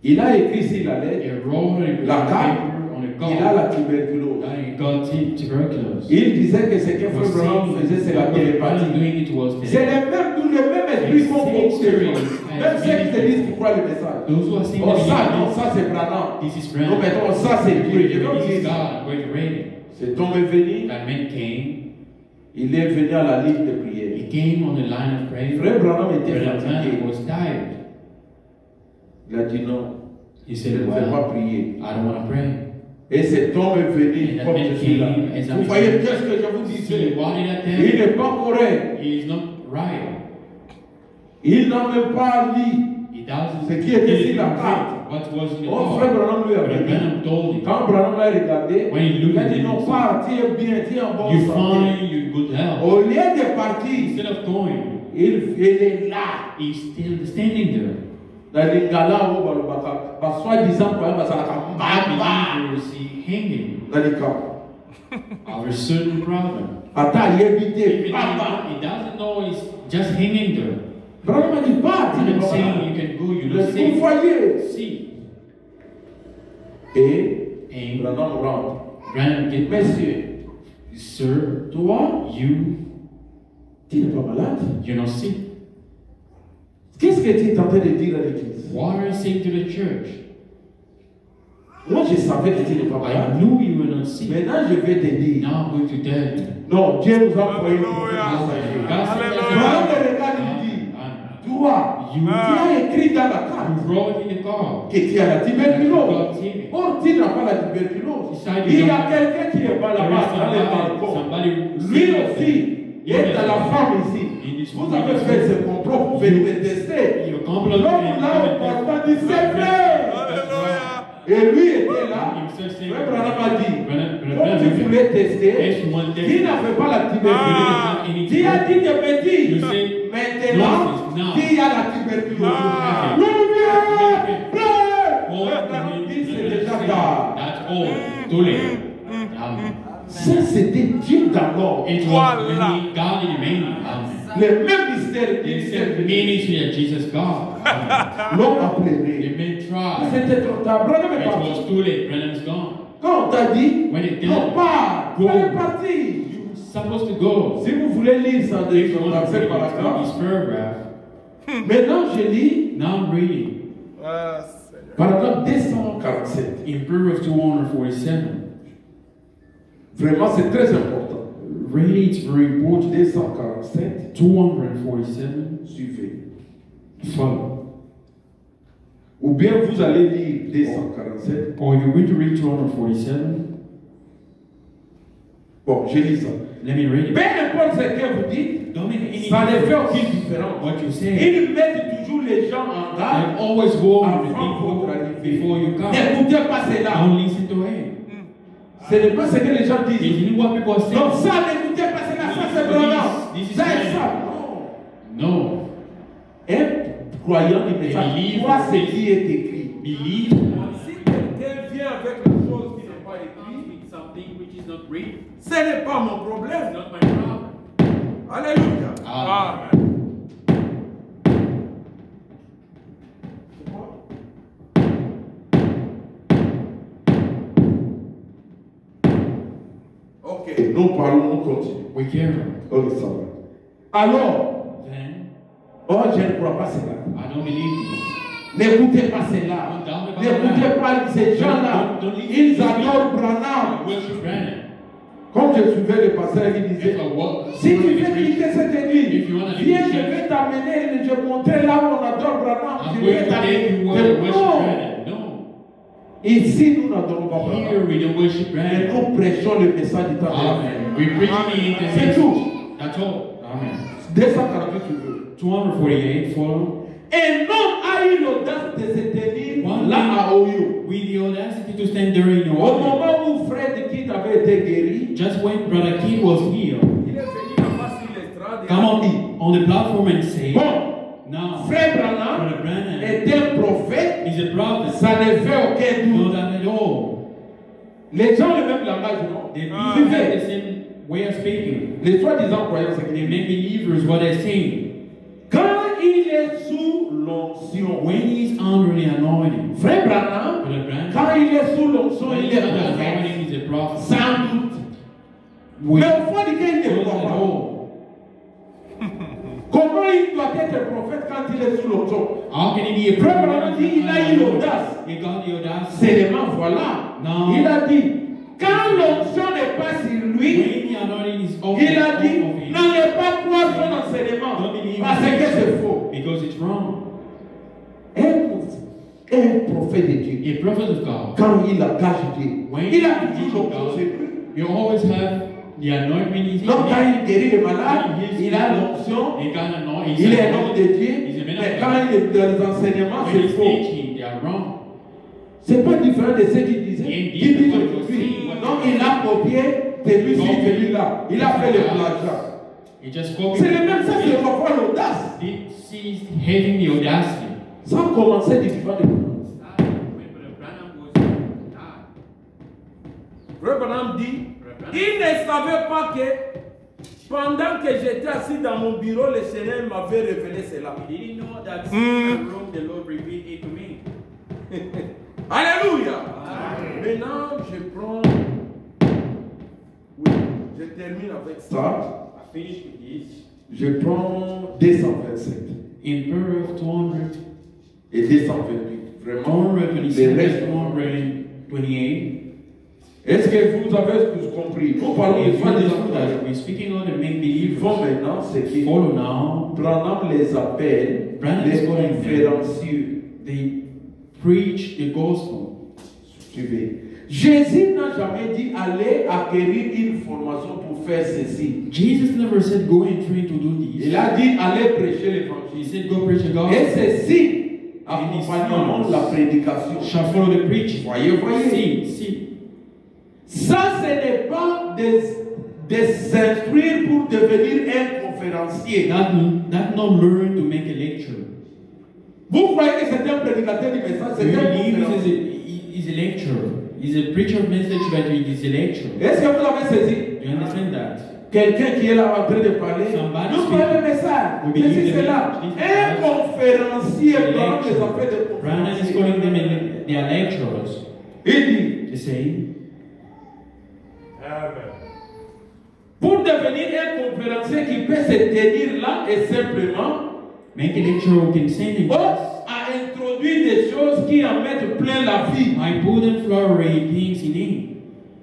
Il a écrit sur la lettre,
He wrote it
la
on
carte,
paper, on a
il a
card.
la tuberculose.
And he got tuberculosis.
Il disait que ce que
He was
Frère Branham
saying
faisait, c'est la
what Brother
télépathie.
doing it was
C'est le même esprit qu'ont beaucoup de gens. Même ceux qui te disent qu'ils croient le message.
Those who are saying
Oh,
that
ça,
he-
non, ça c'est Branham.
this is
Non,
brand.
mettons, ça c'est Dieu. Je vais vous
This is
dire,
God. I'm going to read it.
cet homme est venu,
That man came.
il est venu à la ligne de prière.
He came on the line of prayer.
Frère Branham était
Brother
fatigué.
Branham was tired.
Il a dit non,
He
je
said,
ne vais pas
well,
prier.
I don't want to pray.
Et cet homme est venu
And
comme
that
je
man
suis là.
came as
Vous
I'm
voyez
here.
qu'est-ce que je vous
See,
disais?
what did I tell
Il
you?
n'est pas correct.
He is not right.
Il n'a même pas lu
He doesn't.
ce qui était
he
sur la
didn't
carte.
read what was in the
Oh, Frère
card.
Branham lui
But
avait dit.
Branham told him,
Quand Branham l'a regardé,
when he
il
looked
a
at
dit
him,
non, pars, tu es bien, tu es en bonne
you
santé.
find your good health.
Au lieu de partir,
Instead of going,
il est là.
he's still standing there.
Dans les galas où le soi-disant problème, ça va
Bad believers, he hanging
dans les camps.
over certain problem.
Attends, il est
Even
vité.
he doesn't know he's just hanging there.
Branham a dit pas, tu
I'm
n'es
not
pas
saying
malade.
you can go, you're
Vous
not safe.
voyez.
See,
Et
and
Branham rentre.
Branham get
Monsieur,
sir,
toi,
you,
tu n'es pas malade.
you're not sick.
Qu'est-ce que tu es en train de dire à l'église?
What are you saying to the church?
Moi, je savais que tu n'es pas
I
malade.
knew you were not sick.
Maintenant, je vais te dire.
Now I'm going to tell you.
Non, Dieu nous a envoyé un
Alléluia.
messager.
God said
Branham
that
le regarde et lui dit,
you
toi,
You-
tu as écrit dans la carte
wrote in the card.
que tu as la tuberculose.
God said it.
Or, tu n'as pas la tuberculose.
Besides,
Il
you
y a
don't-
quelqu'un qui est pas
There
là-bas
is
dans les balcons.
somebody
Lui aussi, il est dans la femme ici. Vous avez fait ce complot pour venir me tester.
You
L'homme
compliment
là, au portant dit c'est vrai.
Alléluia.
Et lui était là.
Himself saying,
Frère Branham a dit,
Branham,
comme tu voulais tester,
Yes, you want
qui
test.
n'avait pas la tuberculose. Qui a dit de bêtises.
You say,
Maintenant,
no.
qui a la tuberculose.
Ah.
Lumière,
Oh,
Frère Branham dit c'est déjà tard.
That's all. Too late. Amen.
Ça, c'était Dieu d'abord.
It was
Voilà.
really God in the main. Amen.
Le même mystère
It's
qui
the ministry that Jesus God. Amen.
l'homme a
The
pleuré.
man tried.
C'était trop tard. Branham est
It
parti.
was too late. Branham's gone.
Quand on t'a dit,
When it
non,
did,
pas,
Go.
fallait partir.
you're supposed to go.
Si vous voulez lire ça
If you
dans
want to
cette
read
paragraphe,
this paragraph,
maintenant je lis
now I'm reading
Ah, Seigneur.
paragraphe 247.
in paragraph 247.
Vraiment, c'est très important.
Really, it's very important.
247,
247.
suivez.
Follow.
Ou bien vous allez lire 247.
Or you're going to read 247.
Bon, je lis ça.
Let me read
Peu
it.
importe ce que vous dites,
Don't make any
ça ne fait
difference
aucune différence.
what you say.
Ils mettent toujours les gens en garde.
I always go with the
Avant
people
votre arrivée.
before you come.
N'écoutez pas cela.
Don't listen to him.
Ce n'est pas ce que les gens
If
disent.
you know what people are
Donc
saying,
ça, n'écoutez pas cela. Ça, c'est Branham.
This is
Ça, c'est
right.
ça. Non.
no.
Un croyant du message
Believe.
croit ce qui est écrit.
Believe
Si quelqu'un vient avec une chose qui n'est pas écrite,
with something which is not written.
ce n'est pas mon problème.
Not my problem.
Alléluia.
Amen.
Ok.
Et nous parlons, nous continuons.
We carry.
Ok, ça va. Alors,
Then
oh, je ne crois pas cela.
I don't believe this.
N'écoutez pas cela. N'écoutez pas ces gens-là. Ils adorent Branham.
Worship Branham.
Comme je suivais le pasteur qui disait,
If I walk,
si tu veux quitter cette église,
If you wanna leave
viens,
the
je
church,
vais t'amener, je vais montrer là où on adore Branham.
I'm
Je
going
vais
to take you where you worship
Non.
Branham. No.
Ici, nous n'adorons pas
Here
Branham.
we don't worship
Mais
Branham.
nous prêchons le message du temps de la fin.
Amen. We preach the
C'est tout.
That's all. Amen.
248, tu veux.
248 follow.
Un homme a eu l'audace de se tenir
One
là à Oyo.
with the audacity to stand there in the
Au
water.
moment où Fred Kidd avait été guéri,
Just when Brother King was healed,
Il est venu là-bas sur l'estrade.
come on the platform and say,
bon,
Now,
Frère Branham
Brother Branham
est un prophète,
is a prophet.
ça ne fait aucun
No
doute.
doubt at all.
Les gens ont le même langage, non?
They have the same way of speaking.
Les soi-disant croyants, c'est que
They make believers what they're saying.
quand il est sous l'onction,
When he's under the anointing,
Frère Branham,
Brother Branham,
quand il est sous l'onction,
when
il
he's
est
under the
prophète,
anointing, he's a prophet.
sans doute.
With
Mais au fond du cœur, il ne
no
croit
doubt at
pas.
all.
Comment il doit être prophète quand il est sous l'onction?
How can he be a
Frère
prophet?
Branham dit, il a eu l'audace.
He got the audacity.
Seulement voilà.
Non.
Il a dit, quand l'onction n'est pas sur lui,
When the anointing is over,
il a dit,
of him,
n'allez pas croire son enseignement.
don't believe
Parce que c'est faux.
because it's wrong.
Un prophète de Dieu,
A prophet of God,
quand il engage Dieu,
when
il a
he
toujours
teaches
l'onction
God,
sur lui.
you always have the anointing in his
Donc quand
hand.
il guérit les malades, il a l'onction,
He got anointing.
il est un homme de Dieu,
He's a man
mais
of
quand
God.
il est dans les enseignements,
When
c'est
he's
faux.
teaching, they are wrong.
C'est pas différent de ce qu'il disait.
Indeed,
Il dit
what he was
aujourd'hui,
saying,
non, il a copié celui-ci, celui-là. Il a fait le plagiat.
He just copied.
C'est le même, ça c'est parfois l'audace.
He's having the audacity.
Sans commencer du vivant de Branham.
Frère Branham dit, il ne savait pas que pendant que j'étais assis dans mon bureau, le Seigneur m'avait révélé cela.
He didn't know that in the room the Lord revealed it to me.
Alléluia. Maintenant, je prends. Oui, je termine avec ça.
Ça,
I finished with this.
je prends 227
In paragraph 200,
et 228. Vraiment, les
227,
restes.
228.
Est-ce que vous avez compris? Nous parlons de
If you
soi-disant
understand
croyants.
that we're speaking on the make
Ils font
believers.
maintenant ce qu'ils
Follow now.
Branham les appelle
Branham
les
is calling them.
conférenciers.
They preach the gospel.
Suivez. Jésus n'a jamais dit allez acquérir une formation pour faire ceci.
Jesus never said go and train to do this.
Il a dit allez prêcher
He
l'évangile.
said go preach the gospel.
Et ceci accompagneront la prédication.
Shall follow the preaching.
Voyez.
See.
Ça, ce n'est pas de s'instruire pour devenir un conférencier.
That not learn to make a lecture.
Vous croyez que c'est un prédicateur du message,
Do
c'est
you
un
believe
conférencier.
he's a lecturer? He's a preacher of message, but he is a lecturer.
Est-ce que vous avez saisi?
You understand that?
Quelqu'un qui est là en train de parler,
Somebody
nous croyons le message.
We believe
Ceci,
the
cela.
message.
Un conférencier dans les affaires de
Brandon is
conférencier.
calling them they are lecturers.
Il dit,
To say,
Amen.
pour devenir un conférencier qui peut se tenir là et simplement,
make a lecturer who can sing in class.
a introduit des choses qui en mettent plein la vie.
I put and flowery things in him.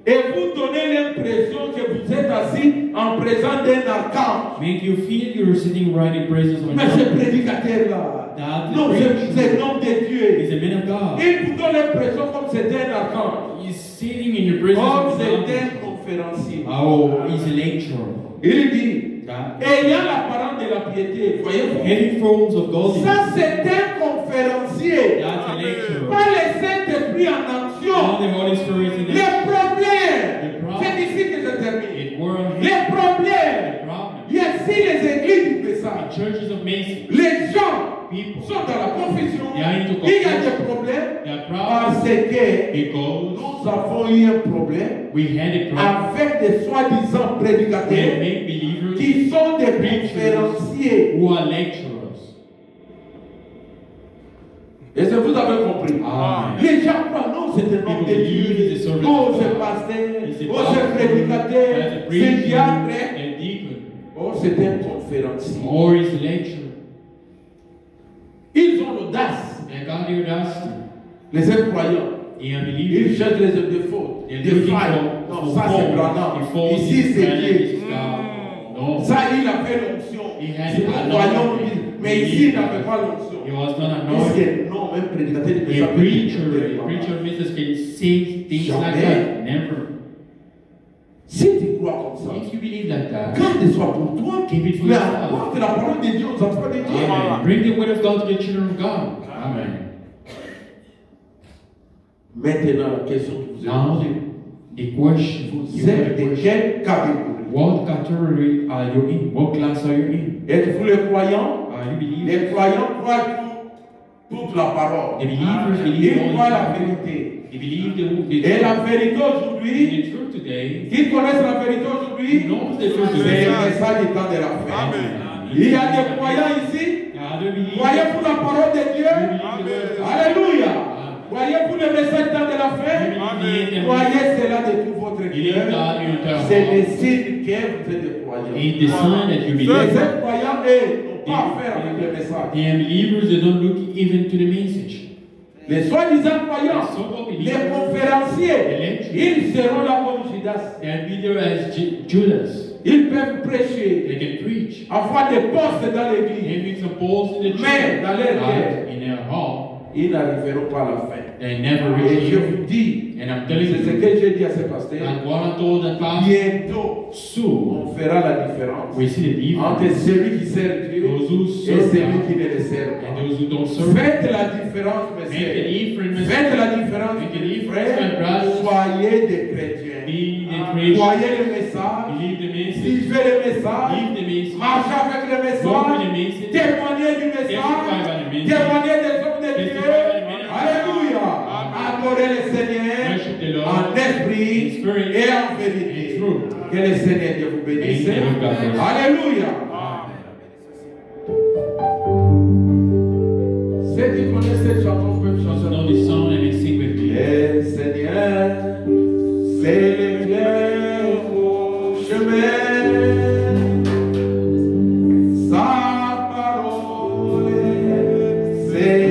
Et vous donnez l'impression que vous êtes assis en présence d'un archange.
Make you feel you're sitting right in presence of
Mais
God.
ce prédicateur-là,
That
non, c'est l'homme de Dieu.
He's a man of God.
Il vous donne l'impression comme c'était un archange.
He's sitting in the presence
Comme
of
c'était un
God.
conférencier.
Oh, he's a lecturer.
Il dit,
That
ayant l'apparence de la piété, voyez-vous,
heavy thrones of godliness.
ça c'est un conférencier.
That's a lecturer.
Pas le Saint-Esprit en
All
action.
the Holy Spirit in
Les
it.
problèmes, c'est ici que je termine.
It were
Les problèmes,
the problem.
il y a ici les églises du
The
message.
churches of Mason,
Les gens
people,
sont dans la confusion.
they are into
Il y a
confusion.
des problèmes
They are
parce
problems
que
because
nous avons eu un problème
we had a problem.
avec des soi-disant
We
prédicateurs
make believers
qui sont des conférenciers.
who are lecturers.
Est-ce que vous avez compris?
Amen.
Les gens croient, non, c'est un homme de Dieu. Oh, c'est pasteur. Oh, c'est prédicateur. C'est diacre.
a deacon,
Oh, c'est un conférencier.
or is a lecturer.
Ils ont l'audace.
They got the audacity.
Les incroyants.
They are
Ils
believers.
cherchent les défauts,
They're
des
looking
failles.
for
Non, ça c'est Branham. Ici c'est Dieu.
No.
Ça, il a fait l'onction.
He had
C'est
it
le
anointed.
royaume. Mais ici, il n'avait pas l'onction.
He was not
Parce
anointed.
que non, un prédicateur de
A
message.
preacher of message can say things like that. Never.
Si tu crois comme ça,
If you believe like that,
garde soit pour toi.
keep it for
Mais
yourself.
apporte la parole de Dieu aux enfants de Dieu.
Amen. Bring the word of God to the children of God. Amen.
Maintenant, la question que vous
Now,
avez posée.
the question. You
Vous
have
êtes
a
de
question.
quelle catégorie?
What category are you in? What class are you in?
Êtes-vous les croyants? Les croyants croient toute la parole.
The believers
Ils
believe
croient
all
la
the
vérité.
They believe the
Et la vérité aujourd'hui,
the truth today.
qui connaissent la vérité aujourd'hui,
Knows the truth
c'est
today.
le message du temps de la fin.
Amen.
Il y a des croyants ici,
Other believers
croyez pour la parole de Dieu.
believe the word of
Alléluia. Croyez pour le message du temps de la fin.
God.
Croyez cela de tout votre
Believe
cœur.
God in your heart.
C'est le signe que vous êtes des croyants.
It's the sign that you
Les
believe.
croyants, eux, n'ont pas affaire avec le message.
The unbelievers, they don't look even to the message.
Les soi-disant croyants,
Les so-called
les
believers,
conférenciers, ils seront là comme Judas.
they'll be there as Judas.
Ils peuvent prêcher,
They can preach.
avoir des postes dans l'église.
Having some balls in the
Mais dans leur cœur,
church, in their heart,
ils n'arriveront pas à la fin.
they never
Et
reach
je
you.
vous dis,
And I'm
c'est
telling
ce
you,
que j'ai dit à ce pasteur,
and what I told the pastor,
bientôt,
soon,
on fera la différence
we see the difference.
entre celui qui sert Dieu
Those who
et
serve
celui
God
qui ne le sert
and
pas.
those who don't serve.
Faites la différence, mes
Make the
frères.
difference.
Faites la différence,
Make the
mes
difference,
frères.
my brothers.
Soyez des chrétiens.
Be the Christian.
Croyez le message.
Believe the message.
Vivez le message.
Believe the message.
Marchez avec le
Walk with the
message.
message.
Témoignez du
Testify
message.
by the message.
Témoignez des hommes de
Testify
Dieu.
by the message.
Alléluia. Adorez le Seigneur
Worship the Lord
en esprit
in spirit
et en vérité.
and truth.
Que le Seigneur Dieu vous bénisse.
Amen. God bless.
Alléluia. Ceux qui connaissent cette chanson peuvent
So
chanter.
know this song and they sing with me.
Le Seigneur, c'est l'éclair au chemin. Sa parole, c'est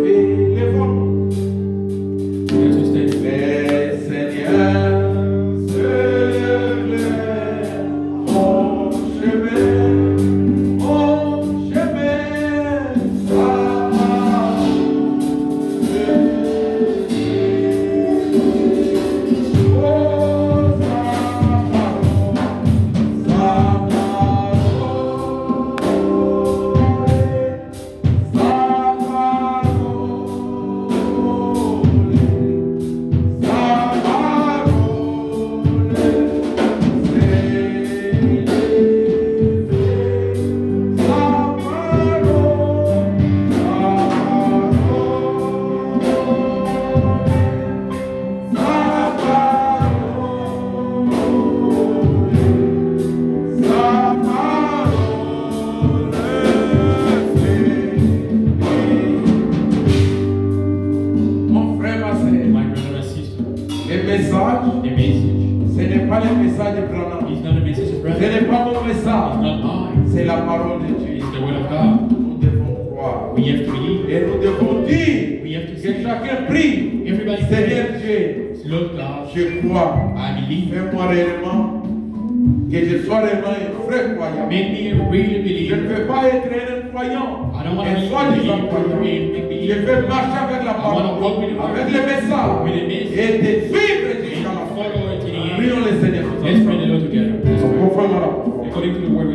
les vôtres.
Let's just stand.
Le Seigneur, c'est l'éclair au chemin. Au chemin, sa parole. Mon frère, ma sœur,
My brother and sister,
le message,
the message
ce n'est pas le message de Branham.
is not a message of
Ce
brother.
n'est pas mon
It's
message.
not mine.
C'est la parole de Dieu.
It's the word of God.
Nous devons croire.
We have to believe.
Et nous devons dire
We have to
que
say.
chacun prie.
Everybody
Seigneur
pray.
Dieu,
Lord God,
je crois.
I believe.
Fais-moi réellement que je sois réellement un vrai croyant.
Make me really
Je ne
believe.
veux pas être un croyant,
I don't want to
un
be
soi-disant
a
croyant.
believer, make
Je
believe.
veux marcher avec la
I want to
parole,
walk with the word.
avec le message
With the message.
et de vivre
And
jusqu'à la fin.
follow it to the end.
Prions le Seigneur.
Let's pray the Lord together. Let's pray.
Conformément à la parole.
According to the word